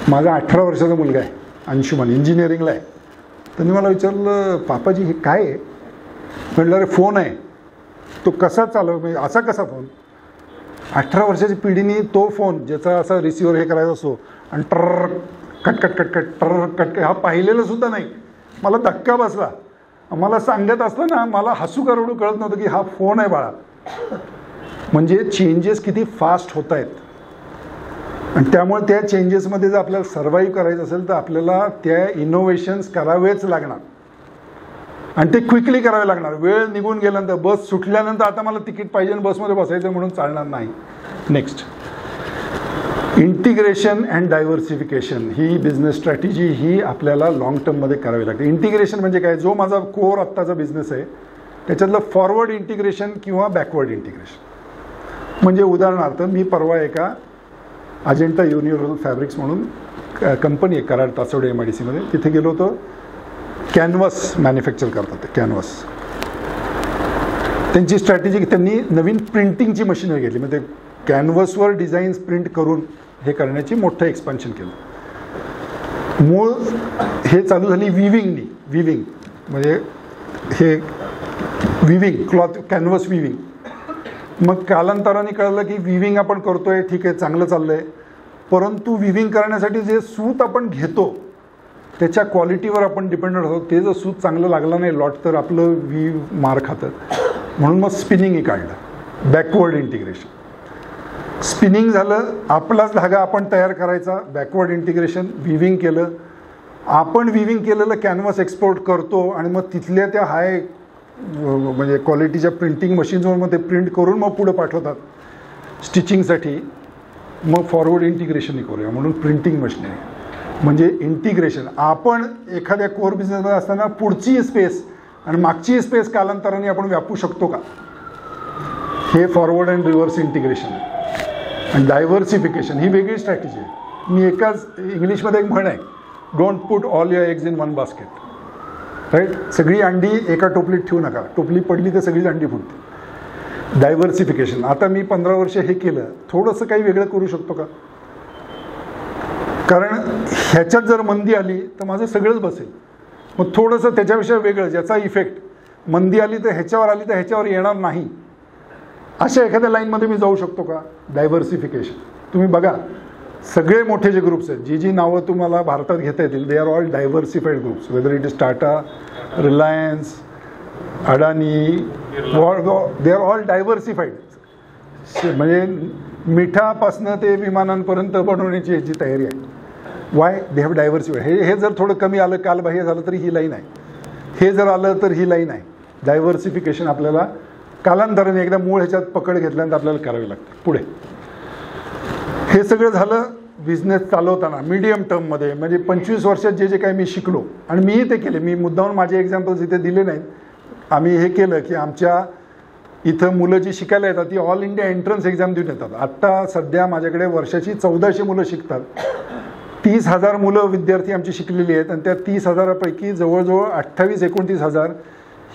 Speaker 1: माझा 18 वर्षाचा मुलगा आहे, अंशुमन, इंजिनिअरिंगला आहे. तर मी मला विचारलं, पापाजी हे काय आहे? म्हटलं अरे फोन आहे. तो कसा चालव, म्हणजे असा कसा फोन? 18 वर्षाची पिढीने तो फोन ज्याचा असा रिसिव्हर हे करायचा असतो आणि ट्रर कटकट कटकट ट्रर कटकट हा पाहिलेलं सुद्धा नाही. मला धक्का बसला. मला सांगत असतं ना मला हसू करवडू कळत नव्हतं की हा फोन आहे बाळा. म्हणजे चेंजेस किती फास्ट होत आहेत आणि त्यामुळे त्या चेंजेसमध्ये जर आपल्याला सर्व्हाइव्ह करायचं असेल तर आपल्याला त्या इनोव्हेशन्स करावेच लागणार आणि ते क्विकली करावे लागणार. वेळ निघून गेल्यानंतर, बस सुटल्यानंतर आता मला तिकीट पाहिजे आणि बसमध्ये बसायचं म्हणून चालणार नाही. Next, integration and diversification. ही बिझनेस स्ट्रॅटेजी ही आपल्याला लॉंग टर्ममध्ये करावी लागते. इंटिग्रेशन म्हणजे काय, जो माझा कोर आत्ताचा बिझनेस आहे त्याच्यातलं फॉरवर्ड इंटिग्रेशन किंवा बॅकवर्ड इंटिग्रेशन. म्हणजे उदाहरणार्थ मी परवा एका अजेंटा युनिव्हर्सल फॅब्रिक्स म्हणून कंपनी आहे कराड तासवडे MIDCमध्ये, तिथे गेलो होतो. कॅनव्हास मॅन्युफॅक्चर करतात ते कॅनव्हास. त्यांची स्ट्रॅटेजी, त्यांनी नवीन प्रिंटिंगची मशीनरी घेतली, म्हणजे कॅनव्हासवर डिझाईन्स प्रिंट करून हे करण्याची मोठं एक्सपान्शन केलं. मूळ हे चालू झाली विविंगनी. विविंग म्हणजे हे विविंग क्लॉथ कॅनव्हास विविंग. मग कालांतराने कळलं की विविंग आपण करतोय, ठीक आहे, चांगलं चाललंय, परंतु विविंग करण्यासाठी जे सूत आपण घेतो त्याच्या क्वालिटीवर आपण डिपेंडेंट होतो. ते जर सूत चांगलं लागलं नाही लॉट तर आपलं मार खातं. म्हणून मग स्पिनिंगही काढलं, बॅकवर्ड इंटिग्रेशन. स्पिनिंग झालं, आपलाच धागा आपण तयार करायचा, बॅकवर्ड इंटिग्रेशन. विविंग केलं, आपण विविंग केलेलं कॅनव्हास एक्सपोर्ट करतो आणि मग तिथल्या त्या हाय म्हणजे क्वालिटीच्या प्रिंटिंग मशीन्सवर मग ते प्रिंट करून मग पुढे पाठवतात स्टिचिंगसाठी. मग फॉरवर्ड इंटिग्रेशनही करूया म्हणून प्रिंटिंग मशीनरी. म्हणजे इंटिग्रेशन. आपण एखाद्या कोर बिझनेसमध्ये असताना पुढची स्पेस आणि मागची स्पेस कालांतराने आपण व्यापू शकतो का, हे फॉरवर्ड अँड रिव्हर्स इंटिग्रेशन आहे. आणि डायव्हर्सिफिकेशन ही वेगळी स्ट्रॅटेजी आहे. मी एकाच इंग्लिशमध्ये एक म्हण आहे, don't put all your eggs in one basket. Right. सगळी अंडी एका टोपलीत ठेवू नका, टोपली पडली तर सगळीच अंडी फुटते. डायव्हर्सिफिकेशन. आता मी 15 वर्ष हे केलं, थोडंसं काही वेगळं करू शकतो का? कारण ह्याच्यात जर मंदी आली तर माझं सगळंच बसेल. मग थोडंसं त्याच्याविषयी वेगळं, ज्याचा इफेक्ट मंदी आली तर ह्याच्यावर आली तर ह्याच्यावर येणार नाही, अशा एखाद्या लाईनमध्ये मी जाऊ शकतो का? डायव्हर्सिफिकेशन. तुम्ही बघा, सगळे मोठे जे ग्रुप्स आहेत, जी नावं तुम्हाला भारतात घेता येतील, they are all diversified groups. Whether it is Tata, Reliance, Adani, they are all diversified. म्हणजे मिठापासनं ते विमानांपर्यंत बनवण्याची याची तयारी आहे. वाय? They have diversified. हे जर थोडं कमी आलं, कालबाह्य झालं तरी ही लाईन आहे, हे जर आलं तर ही लाईन आहे. डायव्हर्सिफिकेशन आपल्याला कालांतराने एकदा मूळ ह्याच्यात पकड घेतल्यानंतर आपल्याला करावी लागते. पुढे हे सगळं झालं बिझनेस चालवताना मीडियम टर्ममध्ये. म्हणजे 25 वर्षात जे जे काही मी शिकलो, आणि मीही ते केले, मी मुद्दाहून माझे एक्झाम्पल्स इथे दिले नाहीत. आम्ही हे केलं की आमच्या इथं मुलं जी शिकायला येतात ती ऑल इंडिया एंट्रन्स एक्झाम देऊन येतात. आत्ता सध्या माझ्याकडे वर्षाची 1400 मुलं शिकतात. 30,000 मुलं विद्यार्थी आमची शिकलेली आहेत, आणि त्या 30,000पैकी जवळजवळ 28-29,000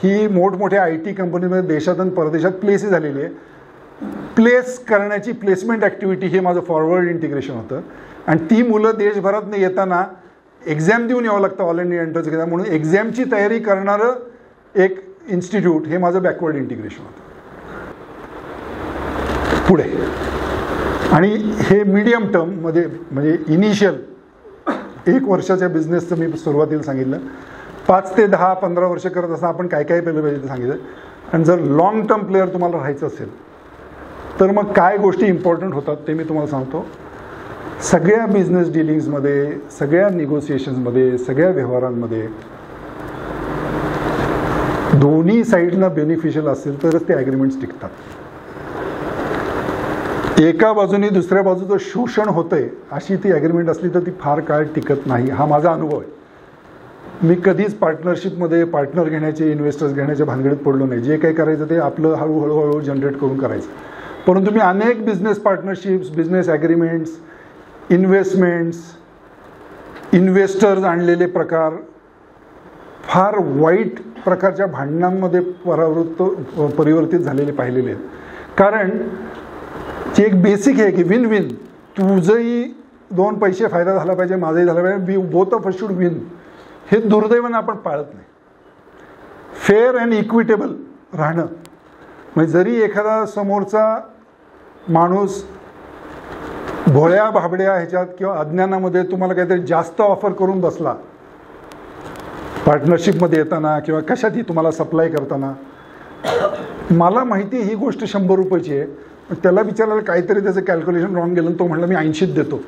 Speaker 1: ही मोठमोठ्या IT कंपनीमध्ये देशात आणि परदेशात प्लेस झालेली आहे. प्लेस करण्याची प्लेसमेंट ॲक्टिव्हिटी हे माझं फॉरवर्ड इंटिग्रेशन होतं. आणि ती मुलं देशभरातनं येताना एक्झाम देऊन यावं लागतं ऑल इंडिया एंट्रन्स एक्झाम, म्हणून एक्झामची तयारी करणारं एक इन्स्टिट्यूट हे माझं बॅकवर्ड इंटिग्रेशन होतं. पुढे आणि हे मीडियम टर्ममध्ये, म्हणजे इनिशियल 1 वर्षाच्या बिझनेसचं मी सुरुवातीला सांगितलं. 5 ते 10, 15 वर्ष करत असताना आपण काय काय केलं पाहिजे ते सांगितलं. आणि जर लॉंग टर्म प्लेअर तुम्हाला राहायचं असेल तर मग काय गोष्टी इम्पॉर्टंट होतात ते मी तुम्हाला सांगतो. सगळ्या बिझनेस डिलिंग्समध्ये, सगळ्या निगोसिएशन्समध्ये, सगळ्या व्यवहारांमध्ये दोन्ही साईडला बेनिफिशियल असेल तरच ते ॲग्रीमेंट्स टिकतात. एका बाजूने दुसऱ्या बाजूचं शोषण होतंय अशी ती ॲग्रीमेंट असली तर ती फार काळ टिकत नाही. हा माझा अनुभव आहे. मी कधीच पार्टनरशिपमध्ये पार्टनर घेण्याचे, इन्व्हेस्टर्स घेण्याच्या भानगडीत पडलो नाही. जे काही करायचं ते आपलं हळूहळू जनरेट करून करायचं. परंतु मी अनेक business partnerships, business agreements, investments, investors आणलेले प्रकार, फार वाईट प्रकारच्या भांडणांमध्ये परिवर्तित झालेले पाहिलेले आहेत. कारण जे एक बेसिक आहे की विन विन, तुझंही 2 पैसे फायदा झाला पाहिजे, माझाही झाला पाहिजे, both of us should win, हे दुर्दैवाने आपण पाळत नाही. फेअर अँड इक्विटेबल राहणं, म्हणजे जरी एखादा समोरचा माणूस भोळ्या भाबड्या ह्याच्यात किंवा अज्ञानामध्ये तुम्हाला काहीतरी जास्त ऑफर करून बसला पार्टनरशिपमध्ये येताना किंवा कशातही तुम्हाला सप्लाय करताना, मला माहिती आहे ही गोष्ट 100 रुपयाची आहे, त्याला विचारायला काहीतरी त्याचं कॅल्क्युलेशन रॉंग गेलं, तो म्हणला मी 80 देतो.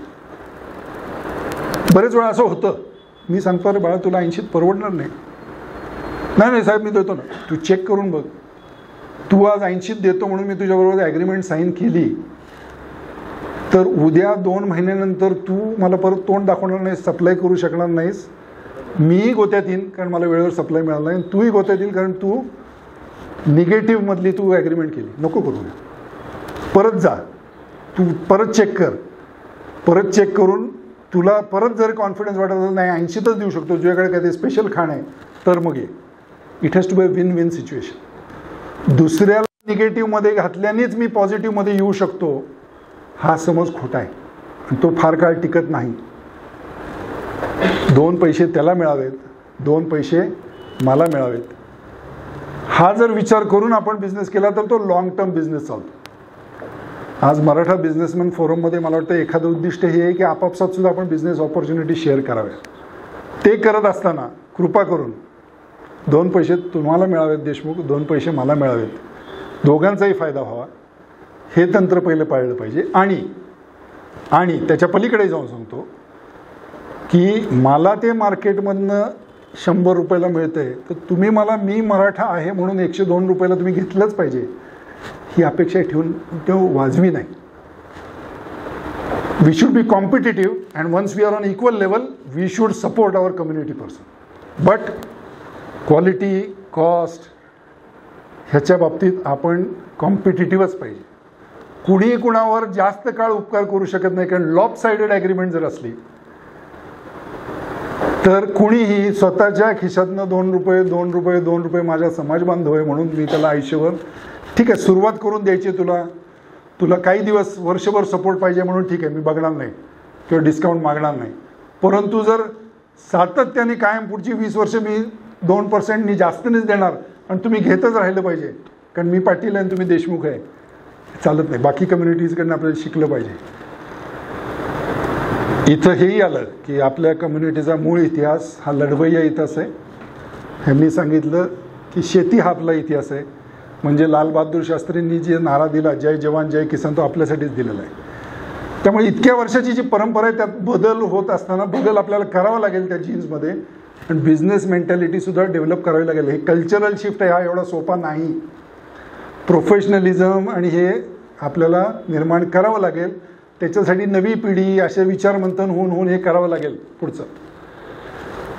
Speaker 1: बरेच वेळा असं होतं. मी सांगतो अरे बाळा तुला 80 परवडणार नाही. नाही साहेब मी देतो ना, तू चेक करून बघ. तू आज 80 देतो म्हणून मी तुझ्याबरोबर ॲग्रीमेंट साईन केली, तर उद्या 2 महिन्यानंतर तू मला परत तोंड दाखवणार नाहीस, सप्लाय करू शकणार नाहीस, मीही गोत्यात येईन कारण मला वेळेवर सप्लाय मिळाला नाही, तूही गोत्यात येईल कारण तू निगेटिव्हमधली तू ॲग्रीमेंट केली. नको करू. परत जा, तू परत चेक कर. परत चेक करून तुला परत जर कॉन्फिडन्स वाटत असेल नाही 80च देऊ शकतो, तुझ्याकडे काहीतरी स्पेशल खाणं आहे, तर मग ये. It has to be a win win situation. दुसऱ्याला निगेटिव्हमध्ये घातल्यानेच मी पॉझिटिव्हमध्ये येऊ शकतो हा समज खोटा आहे, आणि तो फार काळ टिकत नाही. 2 पैसे त्याला मिळावेत, 2 पैसे मला मिळावेत, हा जर विचार करून आपण बिझनेस केला तर तो लॉंग टर्म बिझनेस चालतो. आज मराठा बिझनेसमॅन फोरममध्ये मला वाटतं एखादं उद्दिष्ट हे आहे की आपापसात सुद्धा आपण बिझनेस ऑपॉर्च्युनिटी शेअर कराव्या. ते करत असताना कृपा करून 2 पैसे तुम्हाला मिळावेत देशमुख, 2 पैसे मला मिळावेत, दोघांचाही फायदा व्हावा, हे तंत्र पहिलं पाळलं पाहिजे. आणि त्याच्या पलीकडे जाऊन सांगतो की मला ते मार्केटमधनं 100 रुपयाला मिळतंय, तर तुम्ही मला, मी मराठा आहे म्हणून 102 रुपयाला तुम्ही घेतलंच पाहिजे ही अपेक्षा ठेवून तो वाजवी नाही. We should be competitive and once we are on equal level we should support our community person. But quality, cost ह्याच्या बाबतीत आपण कॉम्पिटिटिव्हच पाहिजे. कुणी कुणावर जास्त काळ उपकार करू शकत नाही, कारण लॉप साइडेड ॲग्रीमेंट जर असली तर कुणीही स्वतःच्या खिशातनं 2 रुपये 2 रुपये 2 रुपये माझ्या समाज बांधव आहे म्हणून मी त्याला आयुष्यभर ठीक आहे सुरुवात करून द्यायची, तुला काही दिवस वर्षभर सपोर्ट पाहिजे म्हणून ठीक आहे मी बघणार नाही किंवा डिस्काउंट मागणार नाही, परंतु जर सातत्याने कायम पुढची 20 वर्ष मी 2% जास्तनेच देणार आणि तुम्ही घेतच राहिलं पाहिजे, कारण मी पाटील आहे आणि तुम्ही देशमुख आहे, चालत नाही. बाकी कम्युनिटीजकडनं आपल्याला शिकलं पाहिजे. इथं हेही आलं की आपल्या कम्युनिटीचा मूळ इतिहास हा लढवय्या इतिहास आहे. ह्यांनी सांगितलं की शेती हा आपला इतिहास आहे, म्हणजे लालबहादूर शास्त्रींनी जे नारा दिला जय जवान जय किसान तो आपल्यासाठीच दिलेला आहे. त्यामुळे इतक्या वर्षाची जी परंपरा आहे त्यात बदल होत असताना बदल आपल्याला करावा लागेल त्या जीन्समध्ये, आणि बिझनेस मेंटॅलिटीसुद्धा डेव्हलप करावी लागेल. हे कल्चरल शिफ्ट आहे, हा एवढा सोपा नाही. प्रोफेशनलिझम आणि हे आपल्याला निर्माण करावं लागेल. त्याच्यासाठी नवी पिढी असे विचारमंथन होऊन हे करावं लागेल पुढचं.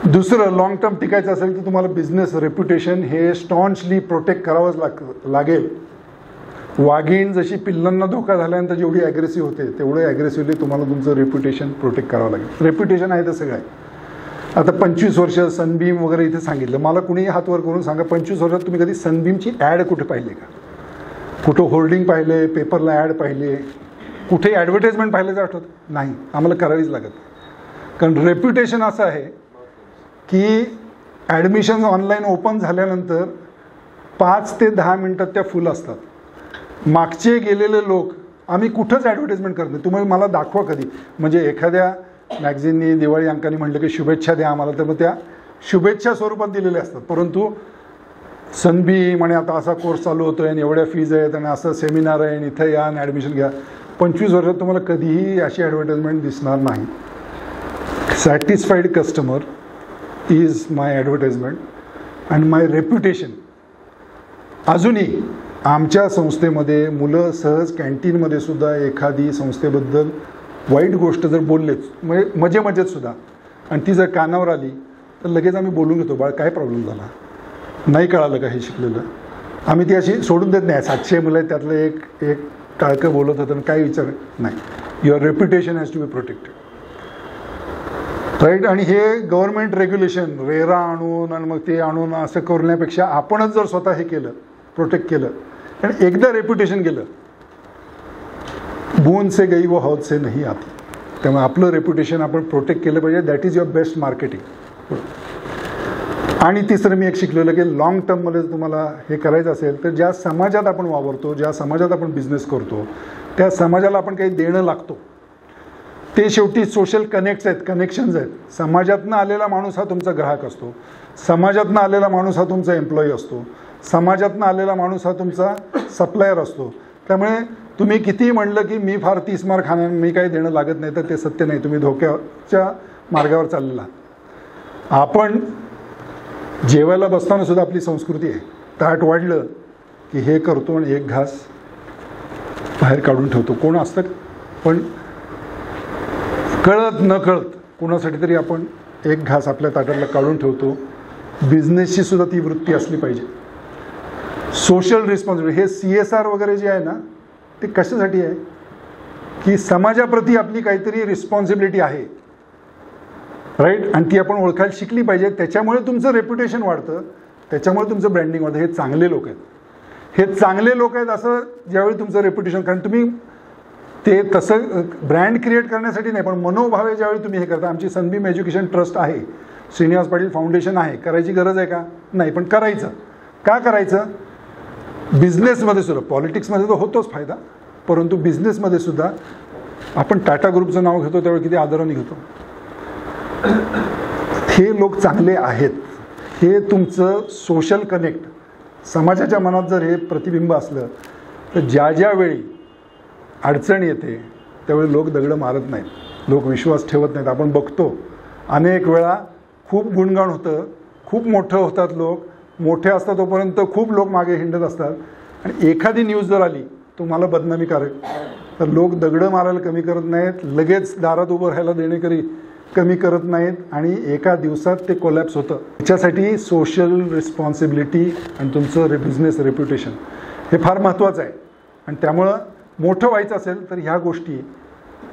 Speaker 1: दुसरं, लॉंग टर्म टिकायचं असेल तर तुम्हाला बिझनेस रेप्युटेशन हे स्टॉन्चली प्रोटेक्ट करावंच लागेल. वाघीण जशी पिल्लांना धोका झाल्यानंतर जेवढी ॲग्रेसिव्ह होते तेवढं ॲग्रेसिव्हली तुम्हाला तुमचं रेप्युटेशन प्रोटेक्ट करावं लागेल. रेप्युटेशन आहे तर सगळं आहे. आता 25 वर्ष सनबीम वगैरे इथे सांगितलं, मला कुणीही हातवर करून सांगा 25 वर्षात तुम्ही कधी सनबीमची ॲड कुठे पाहिली का? कुठं होर्डिंग पाहिले, पेपरला ॲड पाहिले, कुठे ॲडव्हर्टाइजमेंट पाहिलं तर आठवत नाही. आम्हाला करावीच लागत, कारण रेप्युटेशन असं आहे की ॲडमिशन ऑनलाईन ओपन झाल्यानंतर 5 ते 10 मिनटात त्या फुल असतात. मागचे गेलेले लोक आम्ही कुठंच ॲडव्हर्टाइजमेंट करत नाही. तुम्ही मला दाखवा कधी, म्हणजे एखाद्या मॅगझिननी दिवाळी अंकाने म्हटलं की शुभेच्छा द्या आम्हाला, तर मग त्या शुभेच्छा स्वरूपात दिलेल्या असतात. परंतु सनबीम आणि आता असा कोर्स चालू होतो आहे आणि एवढ्या फीज आहेत आणि असं सेमिनार आहे आणि इथं या आणि ॲडमिशन घ्या, 25 वर्षात तुम्हाला कधीही अशी ॲडव्हर्टाइजमेंट दिसणार नाही. Satisfied customer is my advertisement and my reputation. अजूनही आमच्या संस्थेमध्ये मुलं सहज कॅन्टीनमध्ये सुद्धा एखादी संस्थेबद्दल वाईट गोष्ट जर बोललेच, म्हणजे मजेत सुद्धा, आणि ती जर कानावर आली तर लगेच आम्ही बोलून घेतो, बाळ काय प्रॉब्लेम झाला, नाही कळालं का हे शिकलेलं. आम्ही ती अशी सोडून देत नाही. 700 मुलं आहेत त्यातलं एक टाळकं बोलत होतं आणि काय विचार नाही. Your reputation has to be protected, right. आणि हे गव्हर्नमेंट रेग्युलेशन रेरा आणून आणि मग ते आणून असं करण्यापेक्षा आपणच जर स्वतः हे केलं, प्रोटेक्ट केलं, आणि एकदा रेप्युटेशन गेलं, बूंद से गई वो हौद से नहीं आती. त्यामुळे आपलं रेप्युटेशन आपण प्रोटेक्ट केलं पाहिजे. That is your best marketing. आणि तिसरं मी एक शिकलेलं की लॉंग टर्ममध्ये तुम्हाला हे करायचं असेल तर ज्या समाजात आपण वावरतो, ज्या समाजात आपण बिझनेस करतो, त्या समाजाला आपण काही देणं लागतो. ते शेवटी सोशल कनेक्शन्स आहेत. समाजातनं आलेला माणूस हा तुमचा ग्राहक असतो, समाजातनं आलेला माणूस हा तुमचा एम्प्लॉई असतो, समाजातनं आलेला माणूस हा तुमचा सप्लायर असतो. त्यामुळे तुम्ही कितीही म्हणलं की मी फार 30 मार खाणार, मी काही देणं लागत नाही, तर ते सत्य नाही. तुम्ही धोक्याच्या मार्गावर चाललेला. आपण जेवायला बसताना सुद्धा आपली संस्कृती आहे, ताट वाढलं की हे करतो आणि एक घास बाहेर काढून ठेवतो. कोण असतं पण कळत न कळत कोणासाठी तरी आपण एक घास आपल्या ताटाला काढून ठेवतो. बिझनेसची सुद्धा ती वृत्ती असली पाहिजे. सोशल रिस्पॉन्सिबिलिटी, हे CSR वगैरे जे आहे ना, ते कशासाठी आहे की समाजाप्रती आपली काहीतरी रिस्पॉन्सिबिलिटी आहे, राईट. आणि ती आपण ओळखायला शिकली पाहिजे. त्याच्यामुळे तुमचं रेप्युटेशन वाढतं, त्याच्यामुळे तुमचं ब्रँडिंग वाढतं. हे चांगले लोक आहेत, हे चांगले लोक आहेत असं ज्यावेळी तुमचं रेप्युटेशन, कारण तुम्ही ते तसं ब्रँड क्रिएट करण्यासाठी नाही, पण मनोभावे ज्यावेळी तुम्ही हे करता. आमची सनबीम एज्युकेशन ट्रस्ट आहे, श्रीनिवास पाटील फाउंडेशन आहे. करायची गरज आहे का? नाही, पण करायचं. का करायचं? बिझनेसमध्ये सुद्धा, पॉलिटिक्समध्ये तर होतोच फायदा, परंतु बिझनेसमध्ये सुद्धा आपण टाटा ग्रुपचं नाव घेतो त्यावेळी किती आदराने घेतो. हे लोक चांगले आहेत. हे तुमचं सोशल कनेक्ट, समाजाच्या मनात जर हे प्रतिबिंब असलं तर ज्या वेळी अडचण येते त्यावेळी लोक दगडं मारत नाहीत, लोक विश्वास ठेवत नाहीत. आपण बघतो अनेक वेळा खूप गुणगान होतं, खूप मोठं होतात लोक, मोठे असतात तोपर्यंत खूप लोक मागे हिंडत असतात, आणि एखादी न्यूज जर आली तुम्हाला बदनामीकारक, तर लोक दगडं मारायला कमी करत नाहीत, लगेच दारात उभं राहायला देणेकरी कमी करत नाहीत, आणि एका दिवसात ते कोलॅप्स होतं. त्याच्यासाठी सोशल रिस्पॉन्सिबिलिटी आणि तुमचं बिझनेस रेप्युटेशन हे फार महत्त्वाचं आहे. आणि त्यामुळं मोठं व्हायचं असेल तर ह्या गोष्टी,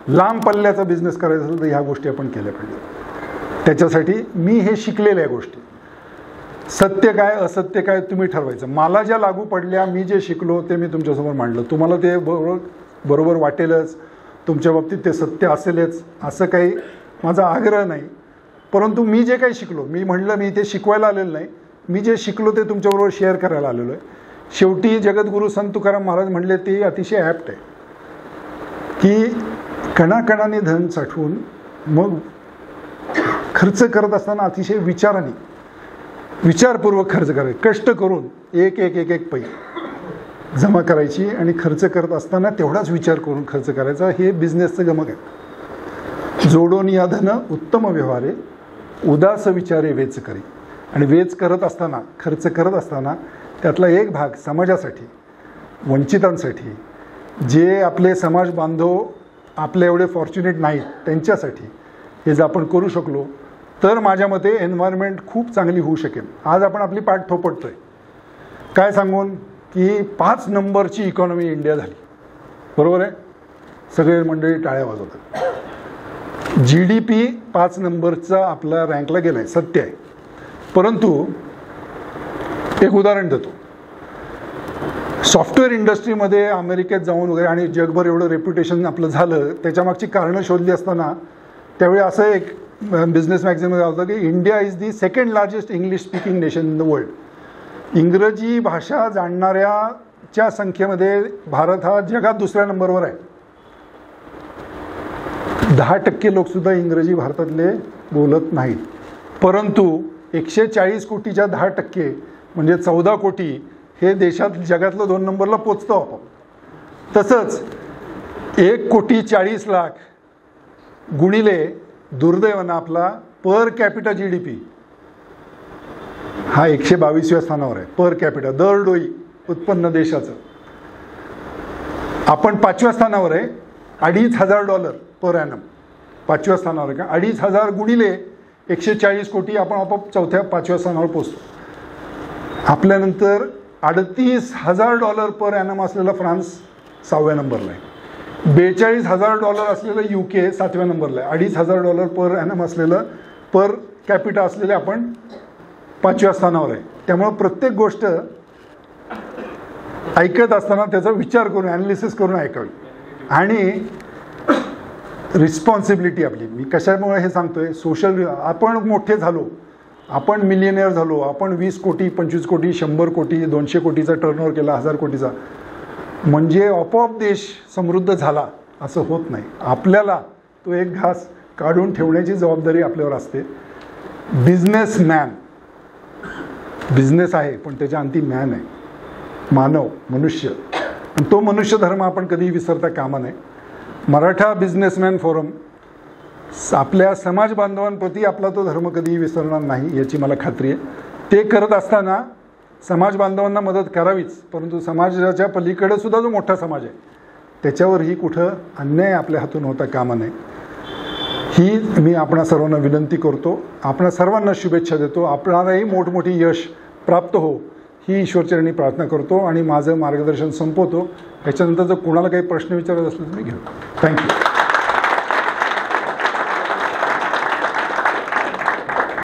Speaker 1: लांब पल्ल्याचा बिझनेस करायचा असेल तर ह्या गोष्टी आपण केल्या पाहिजेत. त्याच्यासाठी मी हे शिकलेल्या गोष्टी, सत्य काय असत्य काय तुम्ही ठरवायचं. मला ज्या लागू पडल्या, मी जे शिकलो ते मी तुमच्यासमोर मांडलं. तुम्हाला ते बरोबर वाटेलच, तुमच्या बाबतीत ते सत्य असेलच असं काही माझा आग्रह नाही. परंतु मी जे काही शिकलो, मी म्हणलं मी ते शिकवायला आलेलं नाही, मी जे शिकलो ते तुमच्याबरोबर शेअर करायला आलेलो आहे. शेवटी जगद्गुरू संत तुकाराम महाराज म्हणले ते अतिशय ॲप्ट आहे की कणाकणाने धन साठवून मग खर्च करत असताना अतिशय विचाराने, विचारपूर्वक खर्च करायचे. कष्ट करून एक एक एक एक पै जमा करायची आणि खर्च करत असताना तेवढाच विचार करून खर्च करायचा. हे बिझनेसचं गमक आहे. जोडून या धन उत्तम व्यवहारे, उदास विचारे वेच करी. आणि वेच करत असताना, खर्च करत असताना त्यातला एक भाग समाजासाठी, वंचितांसाठी, जे आपले समाज बांधव आपले एवढे फॉर्च्युनेट नाहीत त्यांच्यासाठी हे जर आपण करू शकलो तर माझ्या मते एन्व्हायरमेंट खूप चांगली होऊ शकेल. आज आपण आपली पाठ थोपटतोय काय सांगून की 5 नंबरची इकॉनॉमी इंडिया झाली. बरोबर आहे, सगळे मंडळी टाळ्या वाजवतात. GDP 5 नंबरचा आपला रँकला गेलाय, सत्य आहे. परंतु एक उदाहरण देतो. सॉफ्टवेअर इंडस्ट्रीमध्ये अमेरिकेत जाऊन वगैरे आणि जगभर एवढं रेप्युटेशन आपलं झालं, त्याच्यामागची कारणं शोधली असताना त्यावेळी असं एक बिझनेस मॅगझिनमध्ये होतं की India is the second largest English speaking nation in the world. इंग्रजी भाषा जाणणाऱ्याच्या संख्येमध्ये भारत हा जगात 2ऱ्या नंबरवर आहे. 10% लोकसुद्धा इंग्रजी भारतातले बोलत नाहीत. परंतु 140 कोटीच्या 10% म्हणजे 14 कोटी हे देशात जगातलं 2 नंबरला पोचतो आपण. तसंच 1,40,40,00,000 गुणिले दुर्दैवानं आपला पर कॅपिटा GDP हा 122व्या स्थानावर आहे. पर कॅपिटा दरडोई उत्पन्न देशाचं आपण 5व्या स्थानावर आहे. $2,500 पर ॲनम 5व्या स्थानावर आहे का. 2,500 गुणिले 140 कोटी आपण आपोआप 4-5व्या स्थानावर पोचतो. आपल्यानंतर $38,000 पर ॲनम असलेला फ्रान्स 6व्या नंबरला आहे. $42,000 असलेलं UK 7व्या नंबरला आहे. $2,500 पर ॲनम असलेलं पर कॅपिटा असलेले आपण 5व्या स्थानावर आहे. त्यामुळं प्रत्येक गोष्ट ऐकत असताना त्याचा विचार करून, ॲनालिसिस करून ऐकावी. आणि रिस्पॉन्सिबिलिटी आपली, मी कशामुळे हे सांगतोय, सोशल, आपण मोठे झालो, आपण मिलियनियर झालो, आपण 20 कोटी 25 कोटी 100 कोटी 200 कोटीचा टर्नओव्हर केला, 1000 कोटीचा, म्हणजे आपोआप देश समृद्ध झाला असं होत नाही. आपल्याला तो एक घास काढून ठेवण्याची जबाबदारी आपल्यावर असते. बिझनेसमॅन, बिझनेस आहे पण त्याच्या अंती मॅन आहे, मानव, मनुष्य. तो मनुष्य धर्म आपण कधीही विसरता कामा नये. मराठा बिझनेसमॅन फोरम आपल्या समाज बांधवांप्रती आपला तो धर्म कधीही विसरणार नाही याची मला खात्री आहे. ते करत असताना समाज बांधवांना मदत करावीच, परंतु समाजाच्या पलीकडे सुद्धा जो मोठा समाज आहे त्याच्यावरही कुठं अन्याय आपल्या हातून होता कामा नये ही मी आपणा सर्वांना विनंती करतो. आपणा सर्वांना शुभेच्छा देतो. आपणालाही मोठमोठी यश प्राप्त हो ही ईश्वरचरणी प्रार्थना करतो आणि माझं मार्गदर्शन संपवतो. याच्यानंतर जर कोणाला काही प्रश्न विचारत असले तर मी घेऊ. थँक्यू.